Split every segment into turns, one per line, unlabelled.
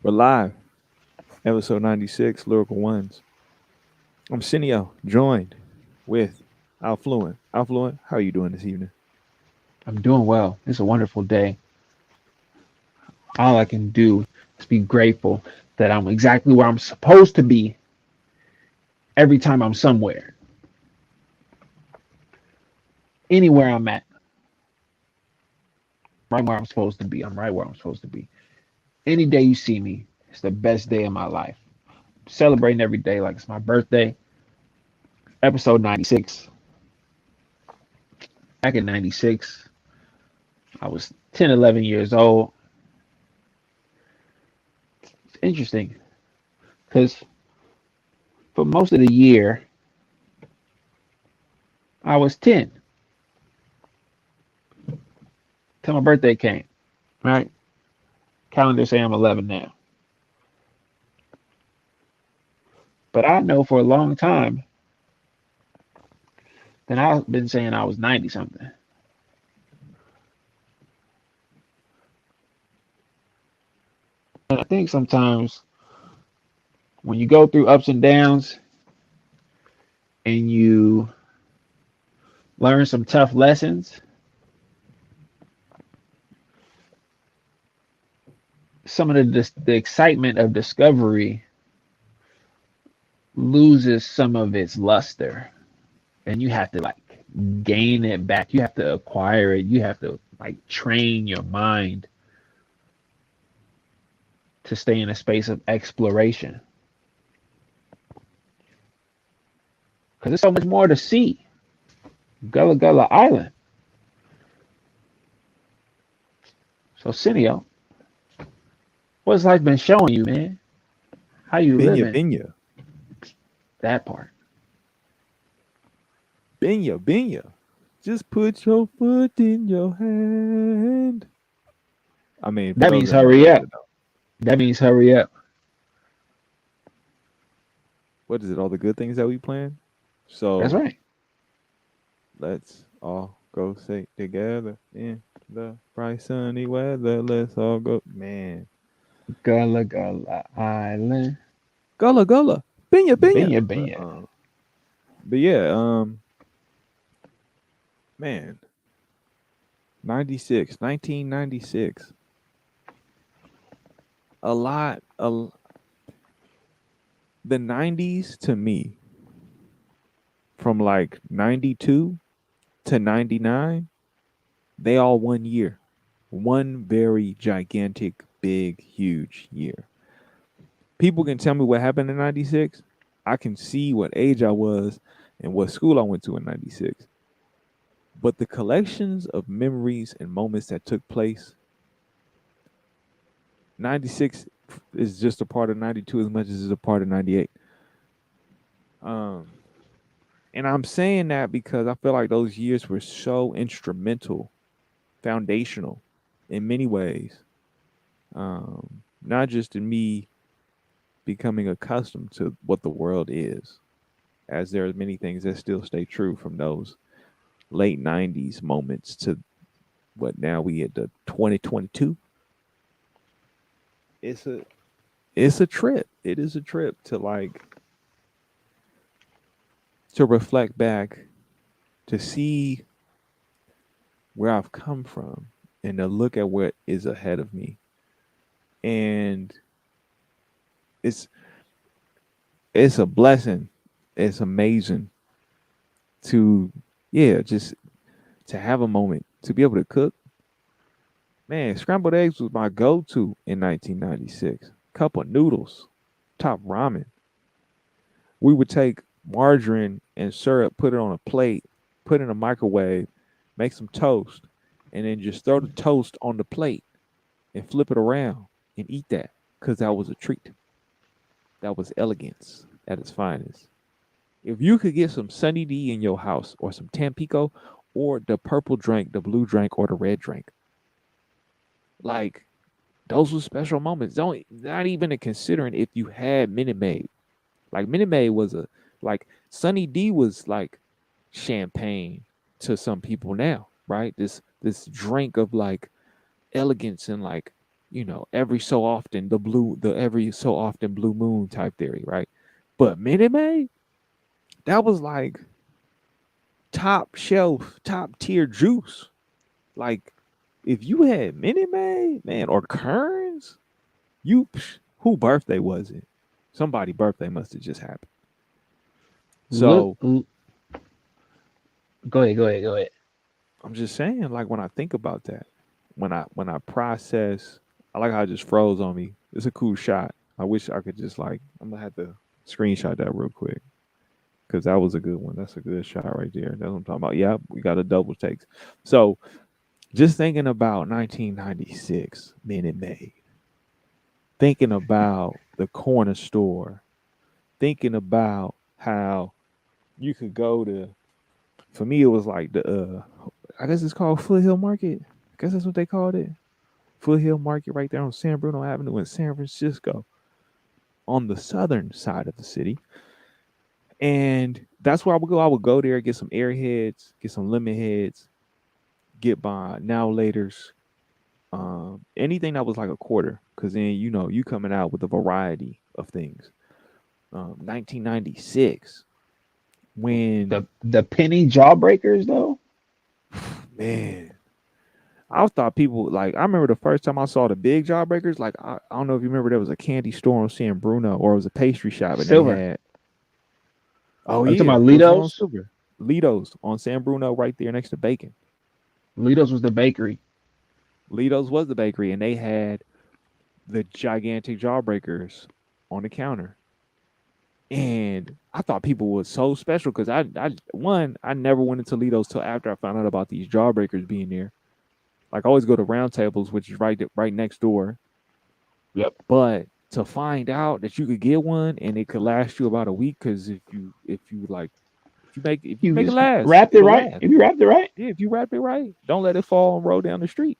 We're live, episode 96, Lyrical Ones. I'm Cineo, joined with Alfluent. Alfluent, how are you doing this evening?
I'm doing well. It's a wonderful day. All I can do is be grateful that I'm exactly where I'm supposed to be every time I'm somewhere. Anywhere I'm at, right where I'm supposed to be. I'm right where I'm supposed to be. Any day you see me, it's the best day of my life. Celebrating every day like it's my birthday. Episode 96. Back in 96, I was 10, 11 years old. It's interesting because for most of the year, I was 10 till my birthday came, right? Calendar say I'm 11 now. But I know for a long time that I've been saying I was 90 something. And I think sometimes when you go through ups and downs and you learn some tough lessons, some of the excitement of discovery loses some of its luster. And you have to like gain it back. You have to acquire it. You have to like train your mind to stay in a space of exploration. Because there's so much more to see. Gullah Gullah Island. So, Cineo, what's life been showing you, man? How you
Binya,
living?
binya,
That part.
binya. Just put your foot in your hand. I mean, for
That
those
means
that know,
hurry
those
up.
that don't.
That means hurry up.
What is it? All the good things that we plan?
That's
So
right.
let's all go say together in the bright sunny weather. Let's all go. Man.
Gullah Gullah Island.
Gullah gullah. Binya, binya.
Binya
But,
Binya.
but yeah, man, 96, 1996. A lot of the 90s to me, from like 92 to 99, they all 1 year. One very gigantic, big, huge year. People can tell me what happened in 96. I can see what age I was and what school I went to in 96. But the collections of memories and moments that took place, 96 is just a part of 92 as much as it's a part of 98. Um, and I'm saying that because I feel like those years were so instrumental, foundational in many ways. Not just in me becoming accustomed to what the world is, as there are many things that still stay true from those late 90s moments to what now we at the 2022. It's a it's a trip. It is a trip to like to reflect back, to see where I've come from and to look at what is ahead of me. And it's it's a blessing. It's amazing to just to have a moment to be able to cook. Man, scrambled eggs was my go-to in 1996. Cup of noodles, top ramen. We would take margarine and syrup, put it on a plate, put it in a microwave, make some toast, and then just throw the toast on the plate and flip it around and eat that because that was a treat. That was elegance at its finest. If you could get some Sunny D in your house or some Tampico or the purple drink, the blue drink, or the red drink, like those were special moments. Don't not even considering if you had Minute Maid. Like Minute Maid was a like Sunny D was like champagne to some people now, right? This drink of like elegance and like every so often the every so often blue moon type theory, right? But Minute Maid, that was like top shelf, top tier juice. Like if you had Minute Maid, man, or Kerns, who birthday was it? Somebody birthday must have just happened.
Look,
So
go ahead, go ahead, go ahead.
I'm just saying, like when I think about that, when I process, I like how it just froze on me. It's a cool shot. I wish I could just like I'm gonna have to screenshot that real quick because that was a good one. That's a good shot right there. That's what I'm talking about. Yeah, we got a double takes. So just thinking about 1996 Minute Maid, thinking about the corner store, thinking about how you could go to. For me, it was like I guess it's called Foothill Market. I guess that's what they called it. Foothill Market right there on San Bruno Avenue in San Francisco, on the southern side of the city. And that's where I would go. I would go there, get some airheads, get some lemon heads, get my now laters, anything that was like a quarter, because then you coming out with a variety of things. 1996, when
The penny jawbreakers though.
man, I thought people like I remember the first time I saw the big jawbreakers. Like I don't know if you remember, there was a candy store on San Bruno, or it was a pastry shop, and they
Silver.
had, oh
Are you talking
yeah,
about
it was on
Litos?
Silver, Litos on San Bruno right there next to Bacon.
Litos was the bakery.
Litos was the bakery, and they had the gigantic jawbreakers on the counter. And I thought people was so special because I never went into Litos till after I found out about these jawbreakers being there. Like I always go to Round Tables, which is right next door.
Yep.
But to find out that you could get one and it could last you about a week, because if you like if you
You
make it
just
last,
wrapped it
it'll
right.
last.
If you wrapped it right,
Yeah, if you wrap it right, don't let it fall and roll down the street.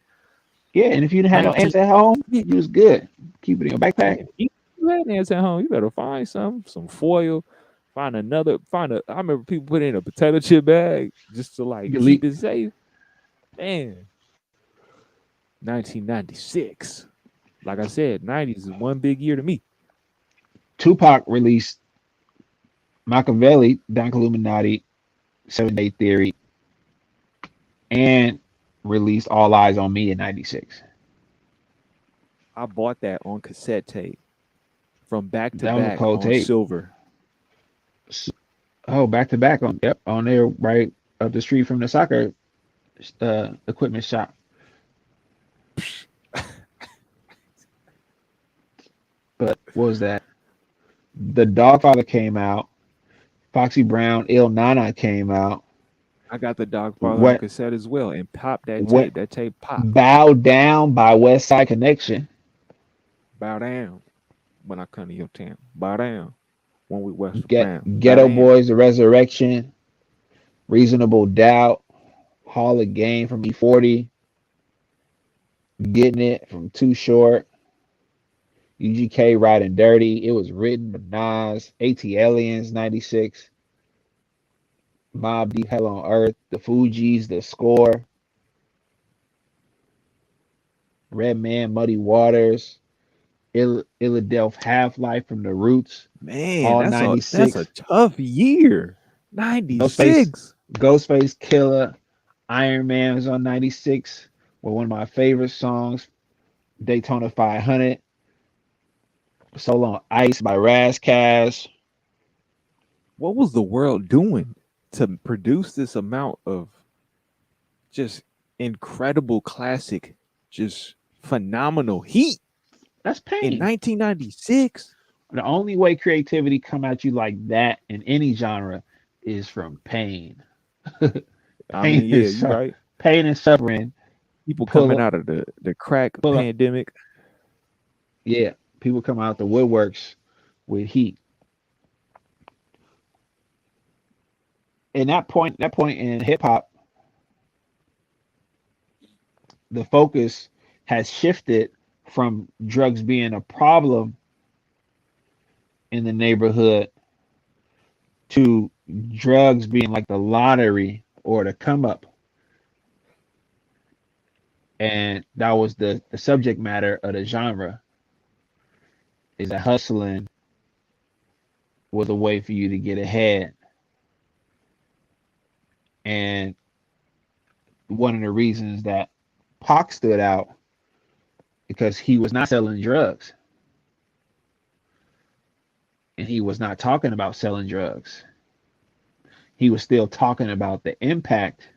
yeah. And if you didn't have no
19,
ants at home,
yeah,
you was good. Keep it in your
yeah.
backpack.
If you had ants at home, you better find some foil, find a. I remember people put it in a potato chip bag just to like
You
keep
leak.
it safe. Man, 1996. Like I said, 90s is one big year to me.
Tupac released Machiavelli, Don Illuminati, 7 Day Theory, and released All Eyes on Me in '96.
I bought that on cassette tape from back to
That was a
back
cold
on
tape.
silver.
Oh, back to back on, yep, on there right up the street from the soccer equipment shop. But what was that? The Dogfather came out. Foxy Brown, Il Nana came out.
I got the Dogfather on
What
cassette as well and popped that
what
tape. That tape popped.
Bow Down by West Side Connection.
Bow down when I come to your town. Bow down when we west of
Get
crown. Bow
Ghetto
down.
Boys, The Resurrection, Reasonable Doubt, Hall of Game from E40, Getting It from Too Short, UGK Riding Dirty. It was written by Nas, AT Aliens 96, Mob Deep Hell on Earth, The Fugees, The Score, Redman, Muddy Waters, Illadelph Half Life from The Roots,
Man,
all
that's a
96.
tough year.
Ghostface,
96.
Ghostface Killer, Iron Man was on 96. Well, one of my favorite songs, Daytona 500, Solo on Ice by Razcast.
What was the world doing to produce this amount of just incredible classic, just phenomenal heat
That's
in
pain.
1996?
The only way creativity come at you like that in any genre is from pain.
I mean,
pain
yeah,
is
you're
su-
right.
Pain and suffering.
People
Pull
coming
up,
out of the crack
pull up.
pandemic.
Yeah, people come out the woodworks with heat. And that point in hip hop, the focus has shifted from drugs being a problem in the neighborhood to drugs being like the lottery or the come up. And that was the subject matter of the genre, is that hustling was a way for you to get ahead. And one of the reasons that Pac stood out, because he was not selling drugs, and he was not talking about selling drugs. He was still talking about the impact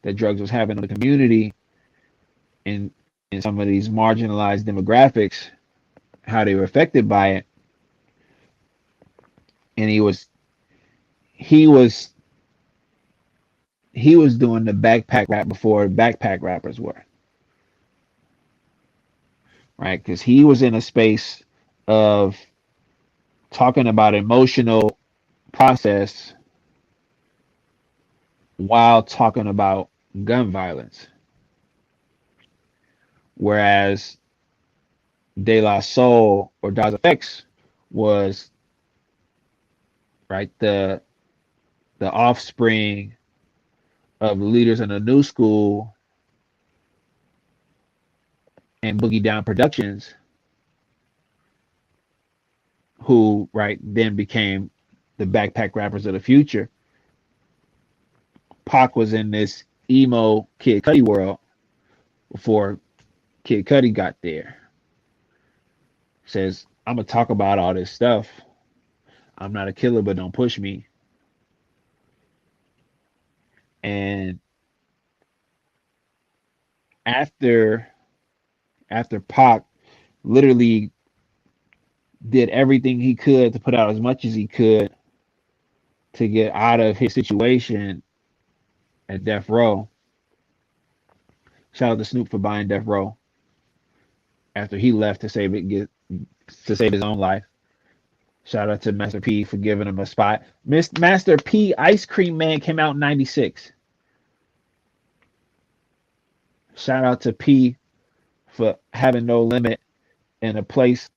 that drugs was having on the community in some of these marginalized demographics, how they were affected by it. And he was he was doing the backpack rap before backpack rappers were, right? Because he was in a space of talking about emotional process while talking about gun violence. Whereas De La Soul or Das Effects was, right, the offspring of leaders in the new school and Boogie Down Productions, who, right, then became the backpack rappers of the future. Pac was in this emo Kid Cudi world before Kid Cudi got there. Says, I'm gonna talk about all this stuff. I'm not a killer, but don't push me. And after Pac literally did everything he could to put out as much as he could to get out of his situation at Death Row. Shout out to Snoop for buying Death Row after he left to save his own life. Shout out to Master P for giving him a spot. Master P Ice Cream Man came out in '96. Shout out to P for having no limit and a place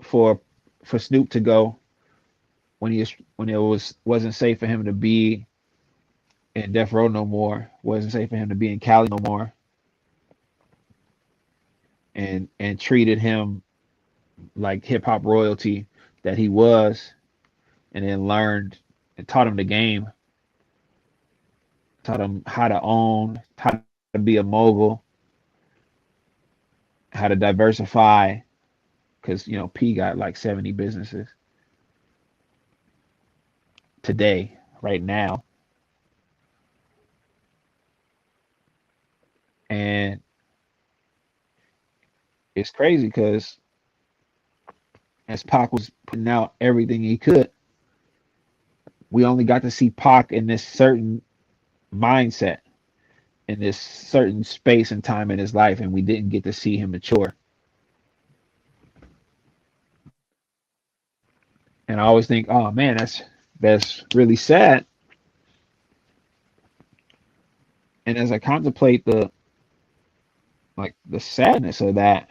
for Snoop to go when it wasn't safe for him to be in Death Row no more. Wasn't safe for him to be in Cali no more. And treated him like hip hop royalty that he was, and then learned and taught him the game, taught him how to own, how to be a mogul, how to diversify, because P got like 70 businesses today, right now. And it's crazy because as Pac was putting out everything he could, we only got to see Pac in this certain mindset, in this certain space and time in his life, and we didn't get to see him mature. And I always think, oh man, that's really sad. And as I contemplate the sadness of that,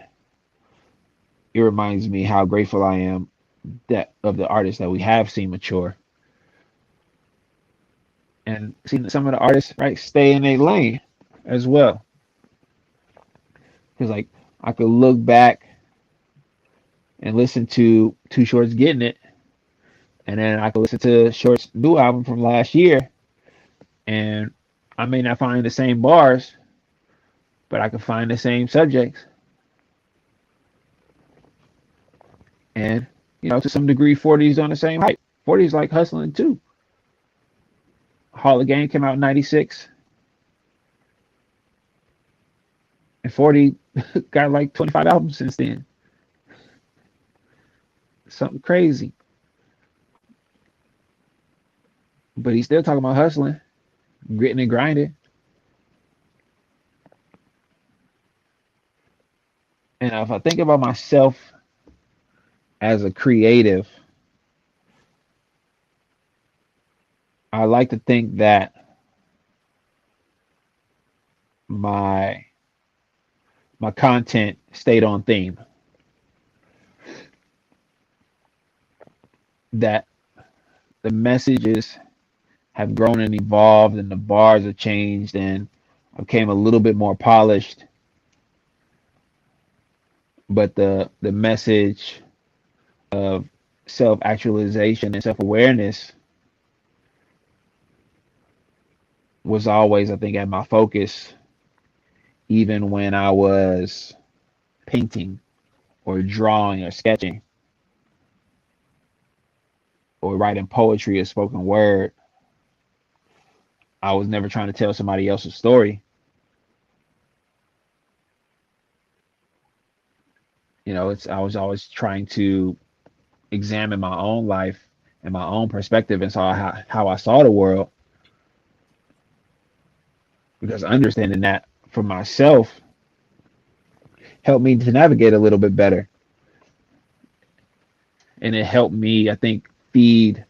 it reminds me how grateful I am that of the artists that we have seen mature, and seen some of the artists, right, stay in their lane as well. Because like I could look back and listen to Two Shorts Getting It, and then I could listen to Short's new album from last year, and I may not find the same bars, but I could find the same subjects. And to some degree, 40 is on the same height. 40 is like hustling too. Hall of Game came out in '96, and 40 got like 25 albums since then. Something crazy. But he's still talking about hustling, gritting and grinding. And if I think about myself as a creative, I like to think that my content stayed on theme. That the messages have grown and evolved, and the bars have changed, and I became a little bit more polished. but the message of self actualization and self awareness was always, I think, at my focus, even when I was painting or drawing or sketching or writing poetry or spoken word. I was never trying to tell somebody else's story. It's I was always trying to examine my own life and my own perspective and saw how I saw the world, because understanding that for myself helped me to navigate a little bit better. And it helped me, I think, feed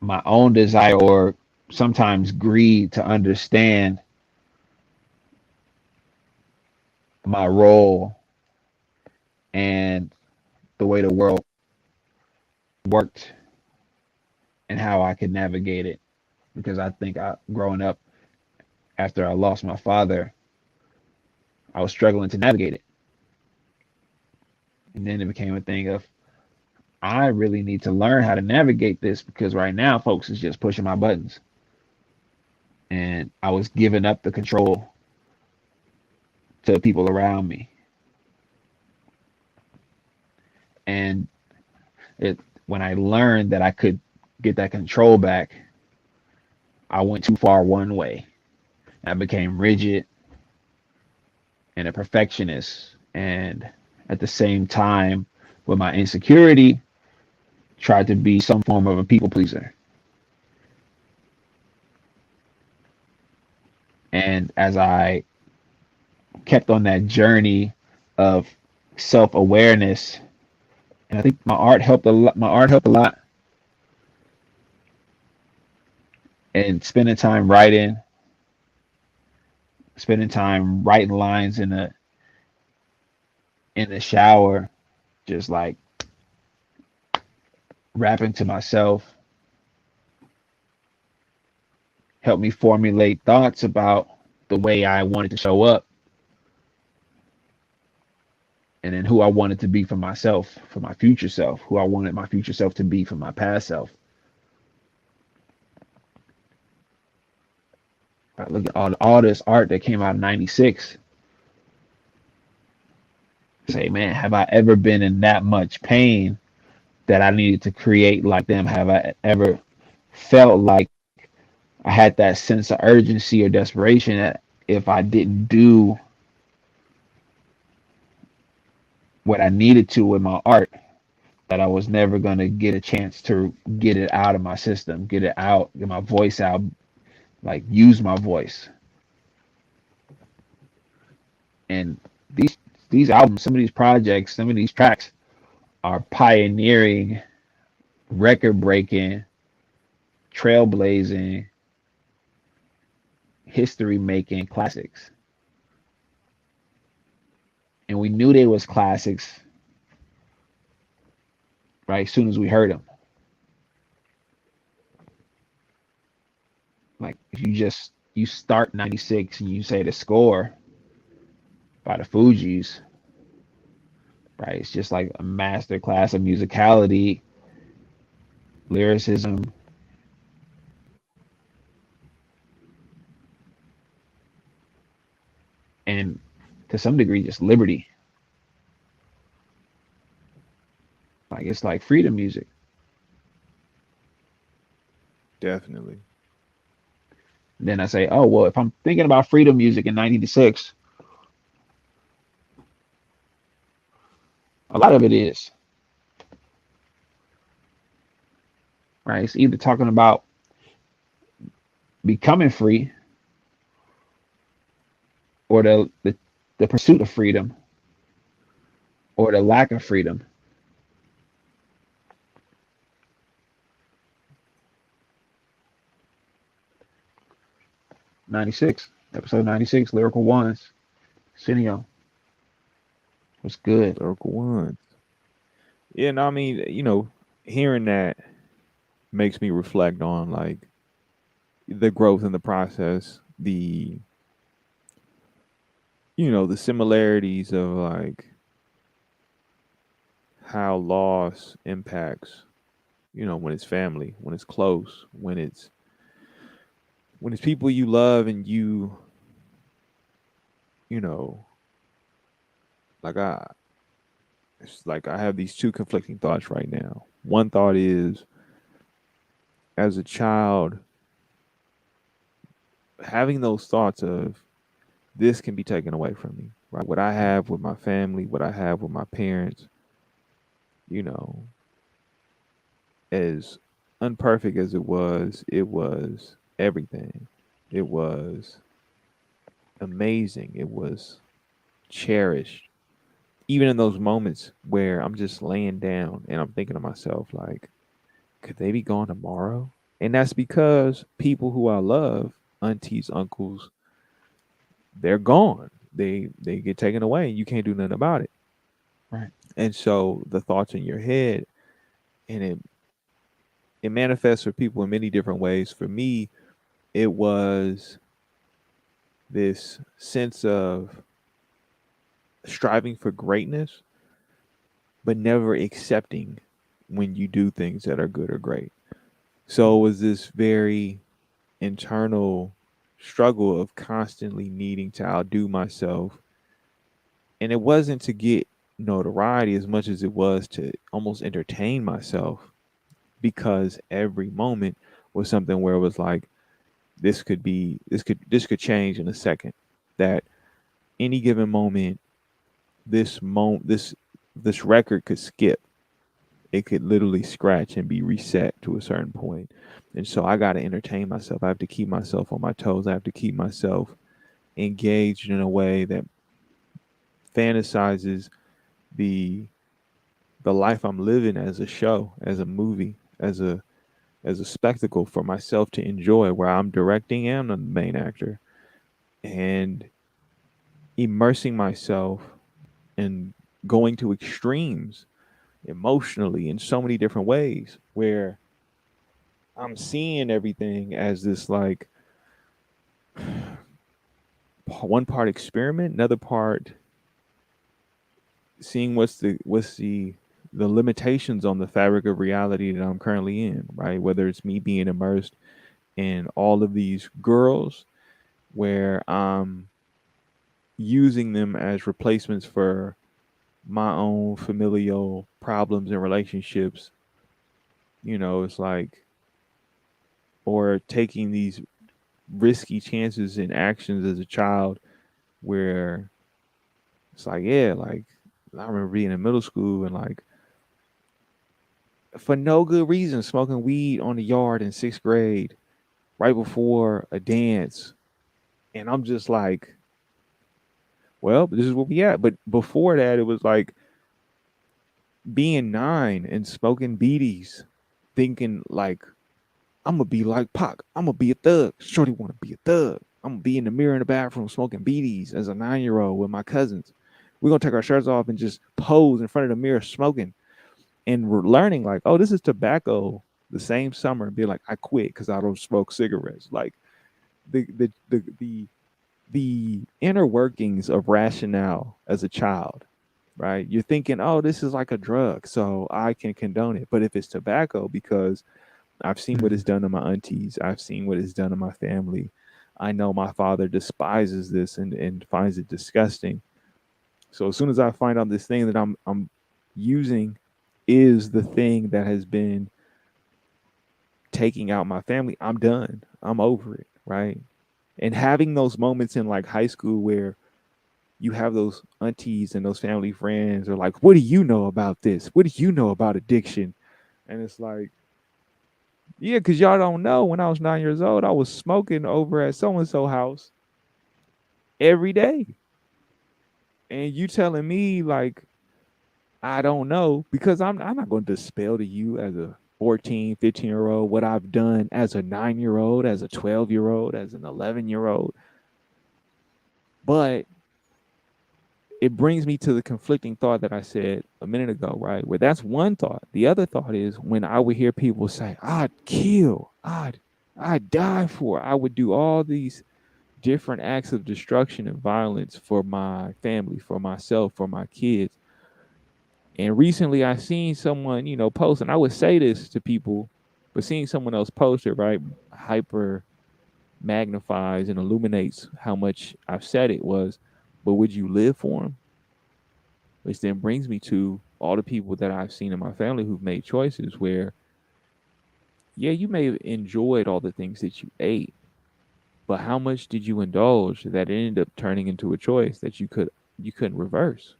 my own desire or sometimes greed to understand my role and the way the world worked and how I could navigate it. Because I think growing up after I lost my father, I was struggling to navigate it. And then it became a thing of, I really need to learn how to navigate this, because right now folks is just pushing my buttons. And I was giving up the control to people around me. And it when I learned that I could get that control back, I went too far one way. I became rigid and a perfectionist. And at the same time, with my insecurity, tried to be some form of a people pleaser. And as I kept on that journey of self awareness, and I think my art helped a lot. My art helped a lot, and spending time writing lines in the shower, just like rapping to myself, helped me formulate thoughts about the way I wanted to show up, and then who I wanted to be for myself, for my future self, who I wanted my future self to be for my past self. I look at all this art that came out in '96. Say, man, have I ever been in that much pain that I needed to create like them? Have I ever felt like I had that sense of urgency or desperation that if I didn't do what I needed to with my art, that I was never going to get a chance to get it out of my system, get it out, get my voice out, like use my voice. And these these albums, some of these projects, some of these tracks are pioneering, record breaking, trailblazing, history making classics. And we knew they was classics right as soon as we heard them. Like if you start '96 and you say the score by the Fugees, right? It's just like a master class of musicality, lyricism, and to some degree just liberty. Like it's like freedom music.
Definitely.
Then I say, oh well, if I'm thinking about freedom music in '96, a lot of it is right. It's either talking about becoming free or the pursuit of freedom or the lack of freedom. '96, episode '96, Lyrical Ones, Cineo was good.
Lyrical ones. Yeah, no, I mean, hearing that makes me reflect on like the growth in the process, the similarities of like how loss impacts, when it's family, when it's close, when it's people you love and you know, like it's like I have these two conflicting thoughts right now. One thought is, as a child, having those thoughts of this can be taken away from me, right? What I have with my family, what I have with my parents, you know, as unperfect as it was everything. It was amazing. It was cherished. Even in those moments where I'm just laying down and I'm thinking to myself, like, could they be gone tomorrow? And that's because people who I love, aunties, uncles, they're gone. They get taken away and you can't do nothing about it.
Right.
And so the thoughts in your head, and it manifests for people in many different ways. For me, it was this sense of striving for greatness, but never accepting when you do things that are good or great. So it was this very internal struggle of constantly needing to outdo myself. And it wasn't to get notoriety as much as it was to almost entertain myself, because every moment was something where it was like, this could change in a second. That any given moment, this record could skip. It could literally scratch and be reset to a certain point. And so I got to entertain myself. I have to keep myself on my toes. I have to keep myself engaged in a way that fantasizes the the life I'm living as a show, as a movie, as a spectacle for myself to enjoy, where I'm directing and I'm the main actor, and immersing myself and going to extremes emotionally in so many different ways, where I'm seeing everything as this like one part experiment, another part seeing what's the limitations on the fabric of reality that I'm currently in, right? Whether it's me being immersed in all of these girls, where I'm using them as replacements for my own familial problems and relationships. It's like, or taking these risky chances and actions as a child, where it's like, yeah, like I remember being in middle school and like for no good reason smoking weed on the yard in 6th grade right before a dance. And I'm just like, well, this is where we at. But before that, it was like being 9 and smoking beaties, thinking like, I'm gonna be like Pac. I'm gonna be a thug. Shorty want to be a thug. I'm gonna be in the mirror in the bathroom smoking beaties as a 9-year-old with my cousins. We're gonna take our shirts off and just pose in front of the mirror smoking. And we're learning like, oh, this is tobacco. The same summer, and be like, I quit because I don't smoke cigarettes. Like the inner workings of rationale as a child, right? You're thinking, oh, this is like a drug, so I can condone it. But if it's tobacco, because I've seen what
Mm-hmm.
it's done to my aunties, I've seen what it's done to my family. I know my father despises this and finds it disgusting. So as soon as I find out this thing that I'm using is the thing that has been taking out my family, I'm done. I'm over it, right? And having those moments in like high school where you have those aunties and those family friends are like, what do you know about this? What do you know about addiction? And it's like, yeah, because y'all don't know, when I was 9 years old, I was smoking over at so and so house every day. And you telling me like I don't know, because I'm not going to dispel to you as a 14, 15-year old what I've done as a 9-year old, as a 12-year old, as an 11-year old. But it brings me to the conflicting thought that I said a minute ago, right? Where that's one thought. The other thought is when I would hear people say, I'd kill, I'd die for, I would do all these different acts of destruction and violence for my family, for myself, for my kids. And recently I seen someone, post, and I would say this to people, but seeing someone else post it, right, hyper magnifies and illuminates how much I've said it was, but would you live for them? Which then brings me to all the people that I've seen in my family who've made choices where, yeah, you may have enjoyed all the things that you ate, but how much did you indulge that it ended up turning into a choice that you couldn't reverse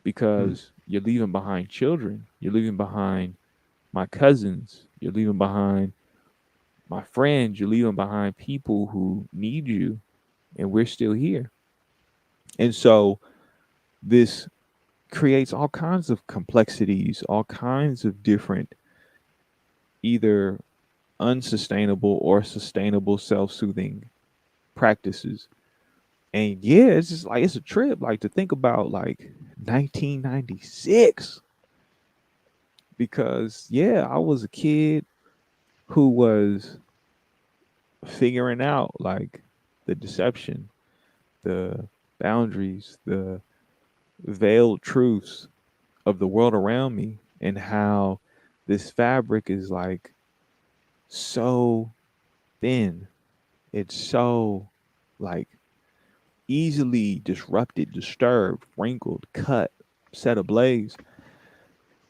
Mm.
because you're leaving behind children, you're leaving behind my cousins, you're leaving behind my friends, you're leaving behind people who need you, and we're still here. And so this creates all kinds of complexities, all kinds of different, either unsustainable or sustainable self soothing practices. And yeah, it's just like it's a trip, like to think about like 1996, because yeah, I was a kid who was figuring out like the deception, the boundaries, the veiled truths of the world around me, and how this fabric is like so thin. It's so like easily disrupted, disturbed, wrinkled, cut, set ablaze.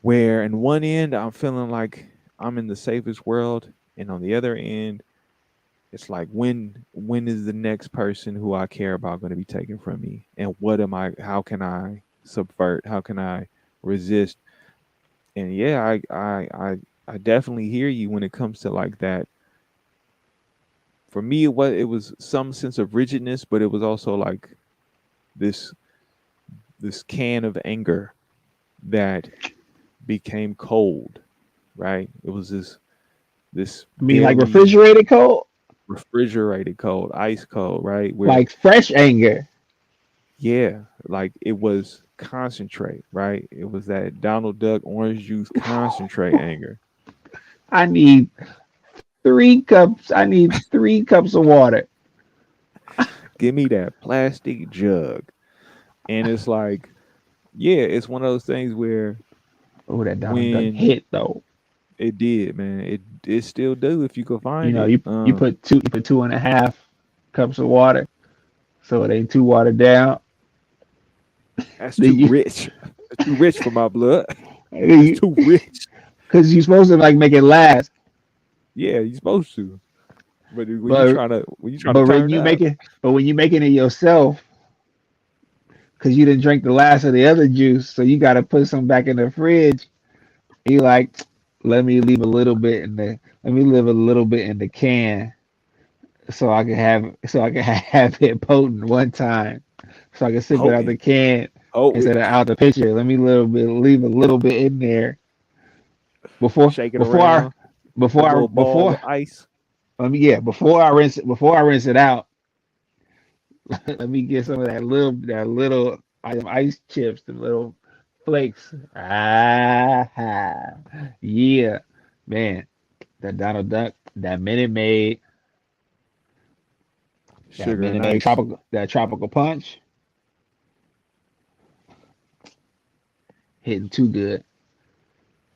Where in one end I'm feeling like I'm in the safest world, and on the other end, it's like when is the next person who I care about going to be taken from me? And what am I? How can I subvert? How can I resist? And yeah, I definitely hear you when it comes to like that. For me, it was some sense of rigidness, but it was also like this this can of anger that became cold, right? It was this
I mean, like
barely
refrigerated cold,
refrigerated cold, ice cold, right? Where
like fresh anger.
yeah, like it was concentrate, right? It was that Donald Duck orange juice concentrate anger.
I need 3 cups. I need 3 cups of water.
Give me that plastic jug. And it's like, yeah, it's one of those things where
Oh, that Donald Duck
when
hit though.
it did, man, it still do if you could
You
find
know,
it.
you put 2.5 cups of water, so it ain't too watered down.
That's
Then
too
you,
rich. That's too rich for my blood. That's
because
too rich.
you're supposed to like make it last.
Yeah, you're supposed to. But
But
when you trying to
when
turn
you
up,
make it, but when you making it yourself, because you didn't drink the last of the other juice, so you got to put some back in the fridge. You like, let me leave a little bit in the, let me leave a little bit in the can, so I can have it potent one time, so I can sip it out the
potent,
can instead
potent,
of out the pitcher. Let me leave a little bit in there before
shake it
before I
around, that little ball
before
of ice.
let me before I rinse it out. Let me get some of that little ice chips, the little flakes. Yeah, man, that Donald Duck, that
Sugar and
Minute Maid
ice.
tropical punch, hitting too good.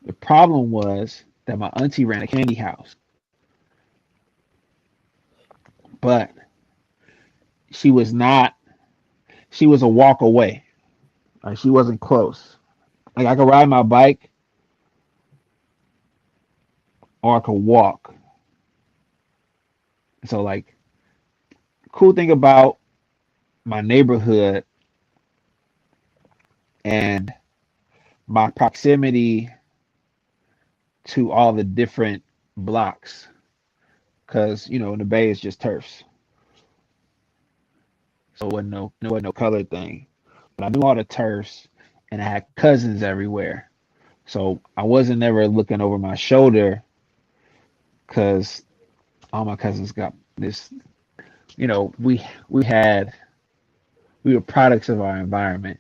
The problem was that my auntie ran a candy house, but she was not. She was a walk away. Like she wasn't close. Like I could ride my bike or I could walk. So like, cool thing about my neighborhood and my proximity to all the different blocks, because in the Bay it's just turfs, so it wasn't no colored thing. But I knew all the turfs, and I had cousins everywhere, so I wasn't ever looking over my shoulder because all my cousins got this. You know, we were products of our environment,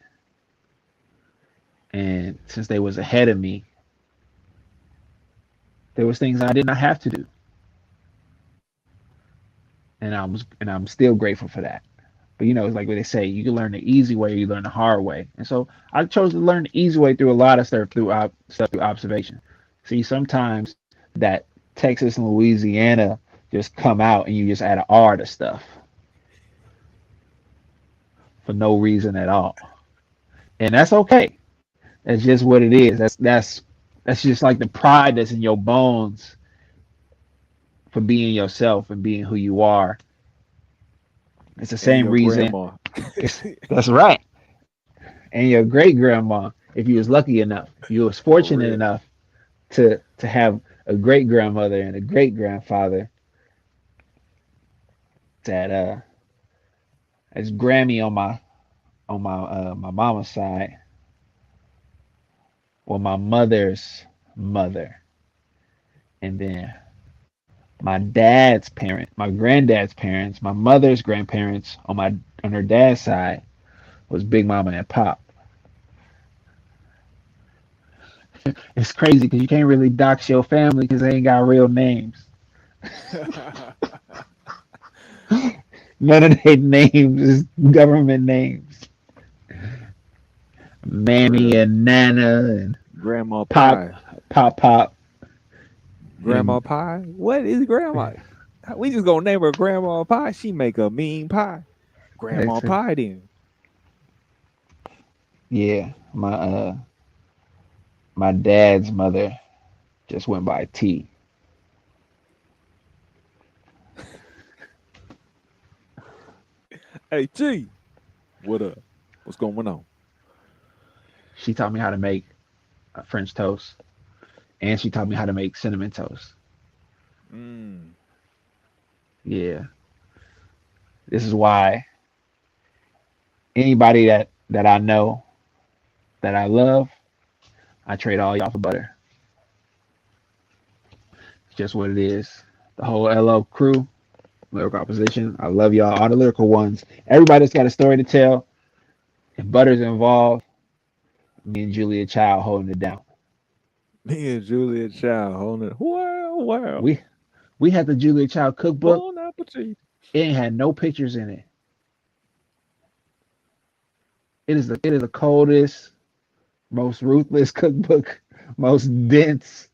and since they was ahead of me, there was things I did not have to do. and I'm still grateful for that. But it's like what they say, you can learn the easy way or you learn the hard way. And so I chose to learn the easy way through a lot of stuff through observation. See, sometimes that Texas and Louisiana just come out and you just add an R to stuff for no reason at all. And that's okay. That's just what it is. That's just like the pride that's in your bones for being yourself and being who you are. It's the
And
same
your
reason.
grandma.
That's right. And your great grandma, if you was lucky enough, if you was
For
fortunate
real.
enough to have a great grandmother and a great grandfather that as Grammy on my mama's side, or my mother's mother, and then my dad's parent, my granddad's parents, my mother's grandparents on her dad's side was Big Mama and Pop. It's crazy because you can't really dox your family because they ain't got real names. None of their names is government names. Mammy
Real.
and Nana and
Grandma
Pop,
pie.
Pop,
Grandma
and
pie? What is grandma? We just gonna name her grandma pie. She make a mean pie. Grandma
it's a,
pie then.
yeah. My dad's mother just went by T.
Hey G, what up? What's going on?
She taught me how to make French toast, and she taught me how to make cinnamon toast.
Mm.
Yeah, this is why anybody that I know that I love, I trade all y'all for butter. It's just what it is. The whole LO crew, lyrical opposition. I love y'all, all the lyrical ones. Everybody's got a story to tell. If Butter's involved, me and Julia Child holding it down.
Me and Julia Child holding it. Wow, wow.
We we had the Julia Child cookbook.
Bon appetit.
It ain't had no pictures in it. It is the coldest, most ruthless cookbook, most dense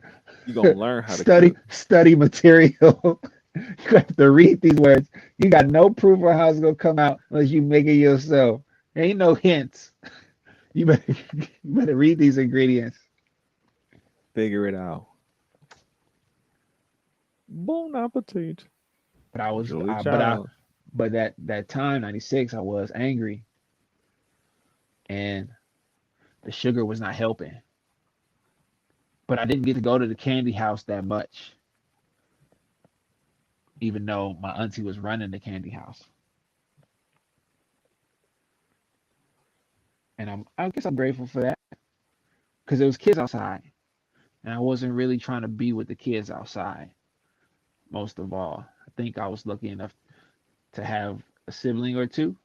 You gonna learn how to
study
cook.
study material. You have to read these words. You got no proof of how it's gonna come out unless you make it yourself. There ain't no hints. You better you better read these ingredients.
Figure it out. Bon appetit.
But I was
Julia
I, but I
Child.
but that time '96 I was angry and the sugar was not helping. But I didn't get to go to the candy house that much, even though my auntie was running the candy house. And I guess I'm grateful for that because there was kids outside, and I wasn't really trying to be with the kids outside. Most of all, I think I was lucky enough to have a sibling or two,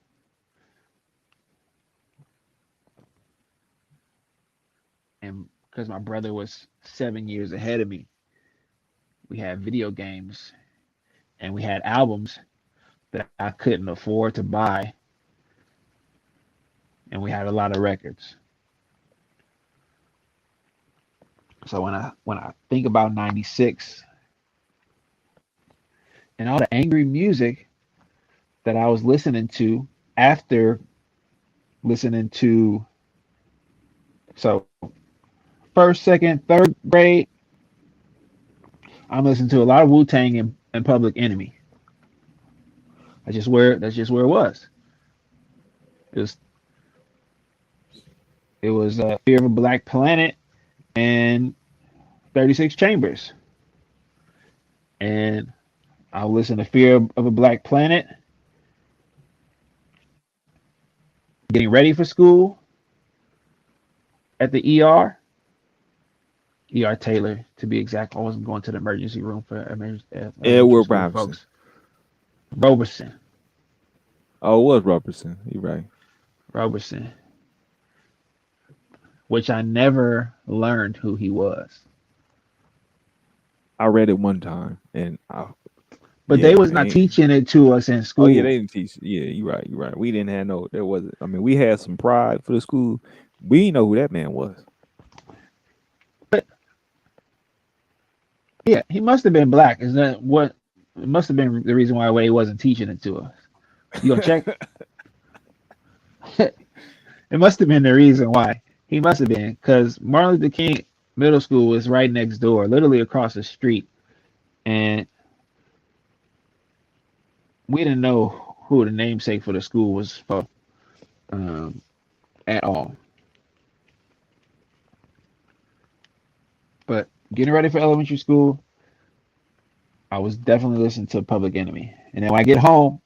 and because my brother was 7 years ahead of me, we had video games and we had albums that I couldn't afford to buy, and we had a lot of records. So when I think about '96 and all the angry music that I was listening to after listening to so first, second, third grade, I'm listening to a lot of Wu Tang and Public Enemy. That's just where it was. It was Fear of a Black Planet and 36 Chambers. And I'll listen to Fear of a Black Planet, getting ready for school at the ER Taylor to be exact. I wasn't going to the emergency room for elementary
Edward
school
Robinson.
folks. Roberson,
Oh, it was Robertson. You're right.
Roberson, which I never learned who he was.
I read it one time and I
But they
Yeah,
was not
and
teaching it to us in
oh yeah,
school.
they didn't teach. Yeah, you're right. You're right. We didn't have no. There wasn't. I mean, we had some pride for the school. We didn't know who that man was.
But yeah, he must have been black. Is that what? It must have been the reason why he wasn't teaching it to us. You gonna check? It must have been the reason why. He must have been because Martin Luther King Middle School was right next door, literally across the street, and we didn't know who the namesake for the school was for um, at all. But getting ready for elementary school, I was definitely listening to Public Enemy, and then when I get home,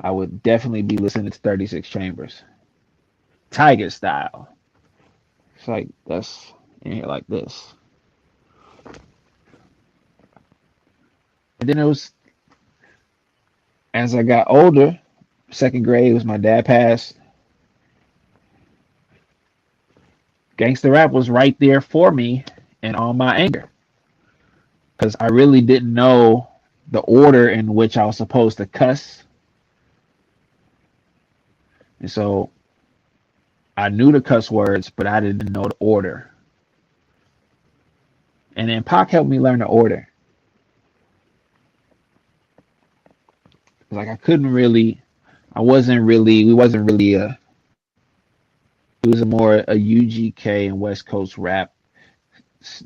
I would definitely be listening to 36 Chambers, Tiger style. It's like that's in here like this. And then it was as I got older, second grade was my dad passed. Gangster rap was right there for me and all my anger because I really didn't know the order in which I was supposed to cuss. And so I knew the cuss words, but I didn't know the order. And then Pac helped me learn the order. Like I couldn't really, we wasn't really it was a more a UGK and West Coast rap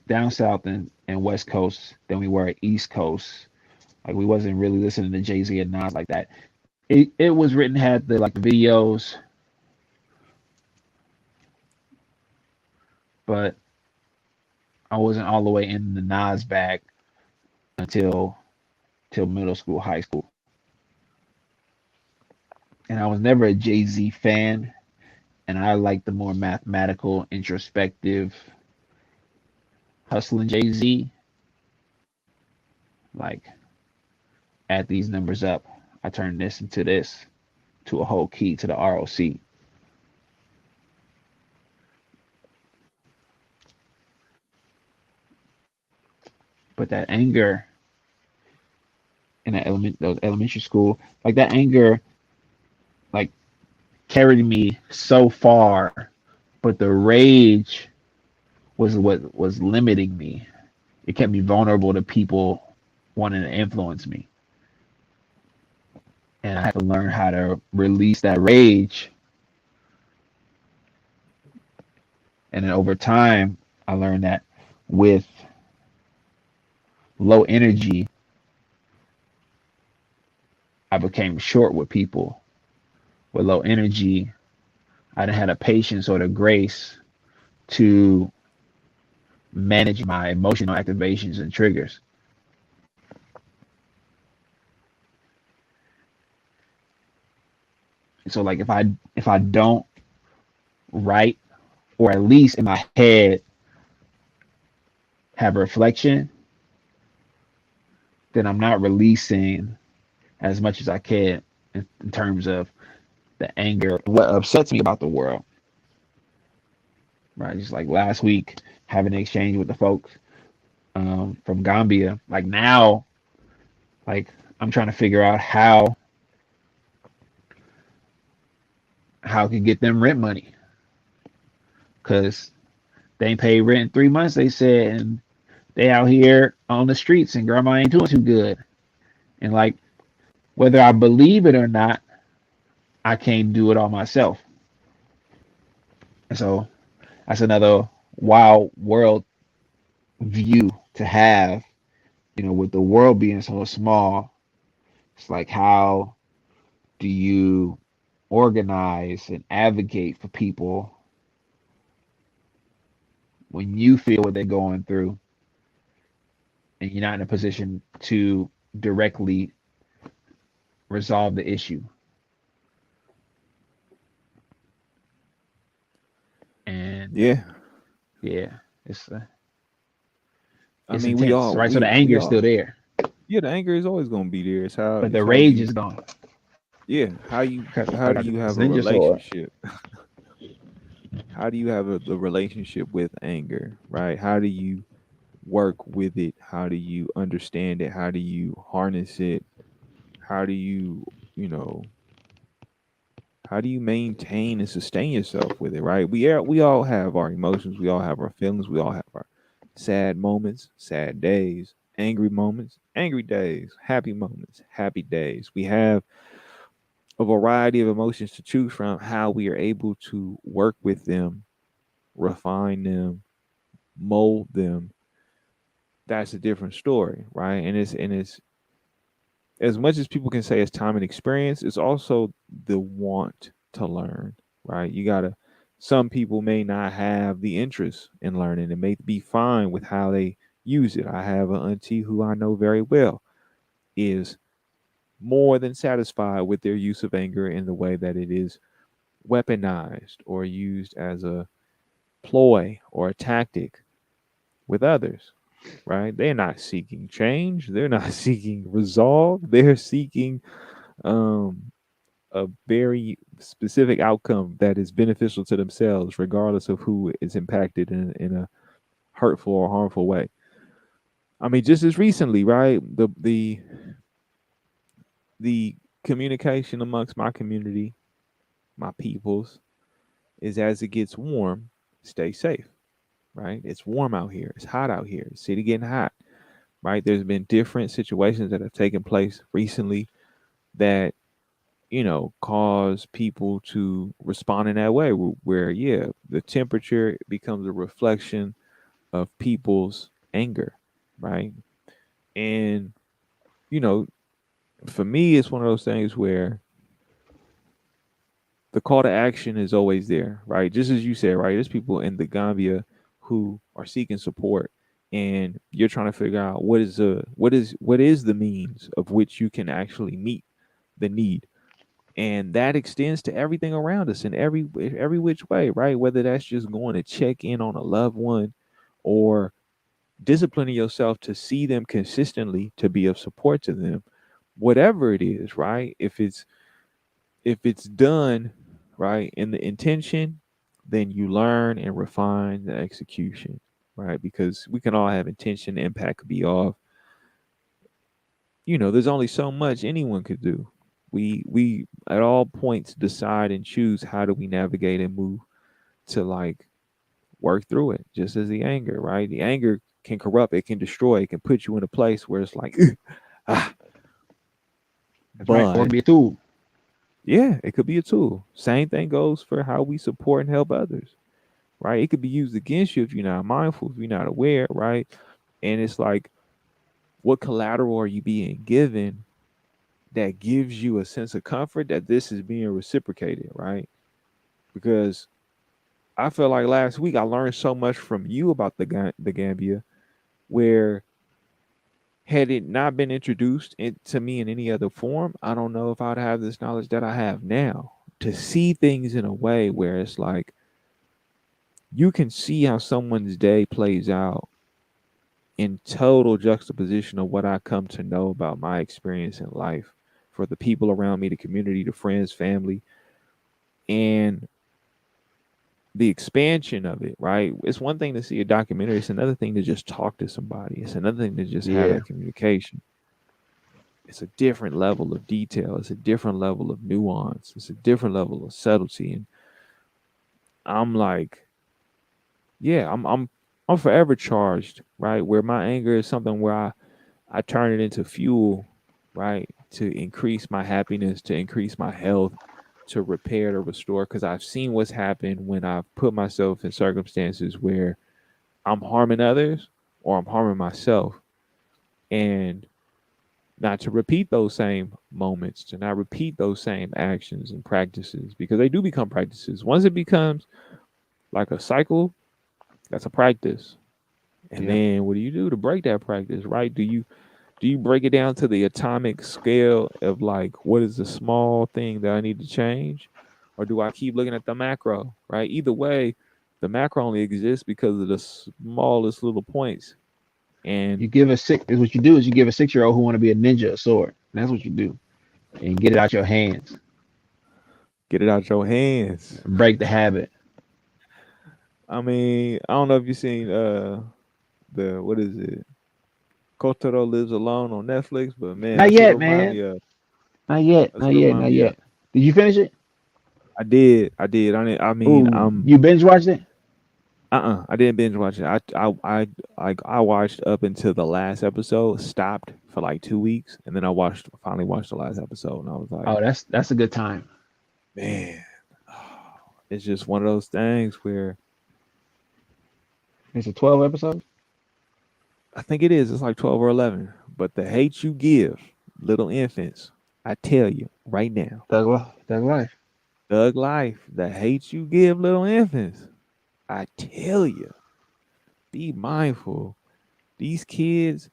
down south and West Coast than we were at East Coast. Like we wasn't really listening to Jay Z and Nas like that. It was written had the like the videos, but I wasn't all the way in the Nas bag until till middle school, high school, and I was never a Jay Z fan. And I like the more mathematical, introspective, hustling Jay Z. Like add these numbers up. I turn this into this to a whole key to the ROC. But that anger in those elementary school, like that anger, like carried me so far. But the rage was what was limiting me. It kept me vulnerable to people wanting to influence me, and I had to learn how to release that rage. And then over time, I learned that with low energy, I became short with people. With low energy, I didn't have the patience or the grace to manage my emotional activations and triggers. So like if I don't write or at least in my head have reflection, then I'm not releasing as much as I can in terms of the anger, what upsets me about the world. Right, just like last week, having an exchange with the folks from Gambia. Like now, like I'm trying to figure out how I can get them rent money because they ain't paid rent in 3 months. They said, and they out here on the streets, and grandma ain't doing too good. And like whether I believe it or not, I can't do it all myself. And so that's another wild world view to have. With the world being so small, it's like how do you organize and advocate for people when you feel what they're going through and you're not in a position to directly resolve the issue? And
Yeah,
yeah,
I
it's
mean, we
intense,
all
right? So the
we
anger is still
all
there,
yeah. The anger is always gonna be there.
but
It's
the
how
rage
you
is gone.
yeah
I
how do
got
you
this
have a
ninja sword.
relationship? How do you have the relationship with anger? Right? How do you work with it? How do you understand it? How do you harness it? How do you, you know, how do you maintain and sustain yourself with it, right? We all have our emotions, we all have our feelings, we all have our sad moments, sad days, angry moments, angry days, happy moments, happy days. We have a variety of emotions to choose from. How we are able to work with them, refine them, mold them, that's a different story, right? And it's as much as people can say it's time and experience, it's also the want to learn, right? You gotta. Some people may not have the interest in learning and may be fine with how they use it. I have an auntie who I know very well is more than satisfied with their use of anger in the way that it is weaponized or used as a ploy or a tactic with others, right? They're not seeking change. They're not seeking resolve. They're seeking um, a very specific outcome that is beneficial to themselves, regardless of who is impacted in a hurtful or harmful way. I mean, just as recently, right? The communication amongst my community, my peoples, is as it gets warm, stay safe, right? It's warm out here. It's hot out here. City getting hot, right? There's been different situations that have taken place recently that cause people to respond in that way where yeah, the temperature becomes a reflection of people's anger, right? And you know for me it's one of those things where the call to action is always there, right? Just as you said, right? There's people in the Gambia who are seeking support, and you're trying to figure out what is the means of which you can actually meet the need, and that extends to everything around us in every which way, right? Whether that's just going to check in on a loved one, or disciplining yourself to see them consistently to be of support to them, whatever it is, right? If it's done right in the intention, then you learn and refine the execution, right? Because we can all have intention, the impact could be off. There's only so much anyone could do. We at all points decide and choose how do we navigate and move to like work through it. Just as the anger, right? The anger can corrupt, it can destroy, it can put you in a place where it's like ah,
That's right. Or
but
be a tool.
yeah, it could be a tool. Same thing goes for how we support and help others, right? It could be used against you if you're not mindful, if you're not aware, right? And it's like, what collateral are you being given that gives you a sense of comfort that this is being reciprocated, right? Because I feel like last week I learned so much from you about the Gambia, where had it not been introduced to me in any other form, I don't know if I'd have this knowledge that I have now to see things in a way where it's like you can see how someone's day plays out in total juxtaposition of what I come to know about my experience in life for the people around me, the community, the friends, family, and the expansion of it, right? It's one thing to see a documentary, it's another thing to just talk to somebody, it's another thing to just have
Yeah.
that communication. It's a different level of detail, it's a different level of nuance, it's a different level of subtlety. And I'm like, yeah, I'm forever charged, right? Where my anger is something where I turn it into fuel, right? To increase my happiness, to increase my health, to repair, to restore. Because I've seen what's happened when I've put myself in circumstances where I'm harming others or I'm harming myself. And not to repeat those same moments, to not repeat those same actions and practices, because they do become practices. Once it becomes like a cycle, that's a practice. And
Yeah.
then what do you do to break that practice, right? Do you break it down to the atomic scale of like what is the small thing that I need to change, or do I keep looking at the macro, right? Either way, the macro only exists because of the smallest little points.
You
And
give a six. Is what you do is you give a 6 year old who want to be a ninja a sword. And that's what you do. And get it out your hands.
get it out your hands.
And break the habit.
I mean, I don't know if you've seen the what is it, Kotaro Lives Alone on Netflix, but man,
Not
that's what it
yet,
remind
man.
me of.
Not yet.
That's
Not
gonna
yet.
wind
Not
me up.
yet. Did you finish it?
I did. I did. I mean,
Ooh, you binge watched it?
I didn't binge watch it. I watched up until the last episode, stopped for like 2 weeks, and then finally watched the last episode, and I was like,
Oh, that's a good time.
man, it's just one of those things where
It's a 12 episodes.
I think it is. It's like 12 or 11. But the hate you give little infants, I tell you right now,
Thug Life.
thug life, the hate you give little infants, I tell you, be mindful. These kids,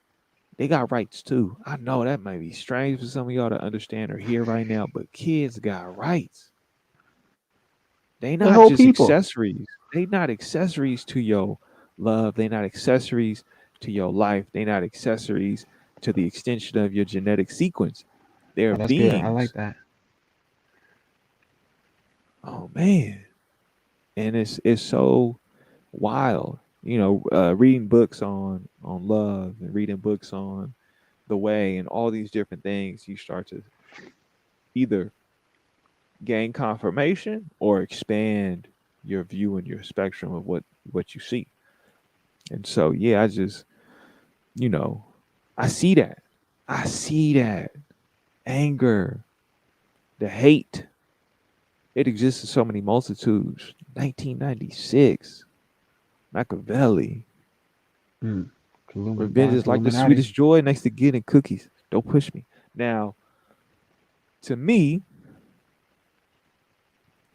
they got rights too. I know that might be strange for some of y'all to understand or hear right now, but kids got rights. They
They
not
whole
just
people.
accessories. They not accessories to your love. They not accessories to your life. They not accessories to the extension of your genetic sequence. They're
Oh, that's good. I
beings.
like that.
Oh man. And it's so wild. Reading books on love and reading books on the way and all these different things, you start to either gain confirmation or expand your view and your spectrum of what you see. And so yeah, you know, I see that. I see that anger, the hate. It exists in so many multitudes. 1996, Machiavelli.
Mm.
Revenge is like the
Illuminati.
sweetest joy next to getting cookies. Don't push me. Now, to me,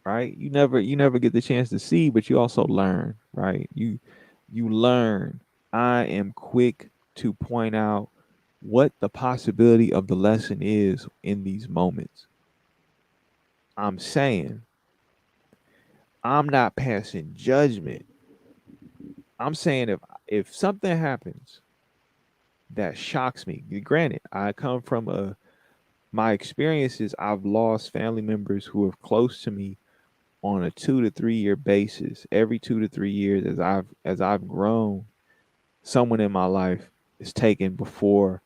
right? You never get the chance to see, but you also learn, right? You learn. I am quick to point out what the possibility of the lesson is in these moments. I'm saying I'm not passing judgment. I'm saying if something happens that shocks me, granted, I come from a my experiences, I've lost family members who are close to me on a 2 to 3 year basis. Every 2 to 3 years, as I've grown, someone in my life is taken before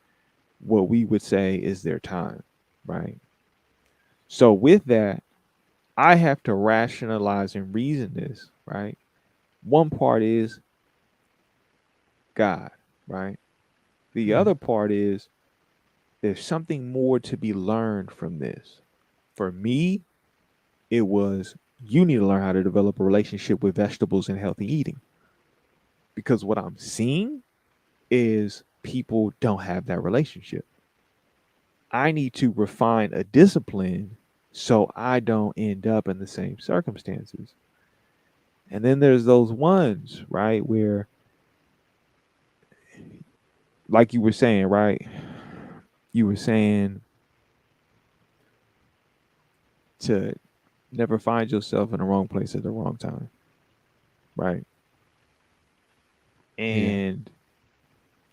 what we would say is their time, right? So with that, I have to rationalize and reason this, right? One part is God, right? The
Mm.
other part is there's something more to be learned from this. For me, it was you need to learn how to develop a relationship with vegetables and healthy eating because what I'm seeing is people don't have that relationship. I need to refine a discipline so I don't end up in the same circumstances. And then there's those ones, right, where, like you were saying, right? You were saying to never find yourself in the wrong place at the wrong time, right?
Yeah.
And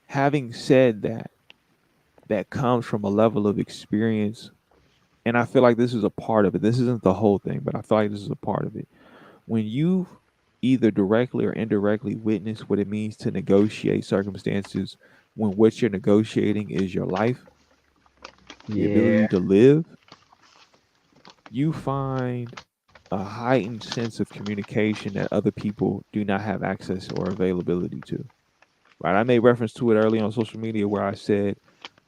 having said that, that comes from a level of experience. And I feel like this is a part of it. This isn't the whole thing, but I feel like this is a part of it. When you either directly or indirectly witness what it means to negotiate circumstances when what you're negotiating is your life, the ability
Yeah.
to live, you find a heightened sense of communication that other people do not have access or availability to. Right? I made reference to it early on social media where I said,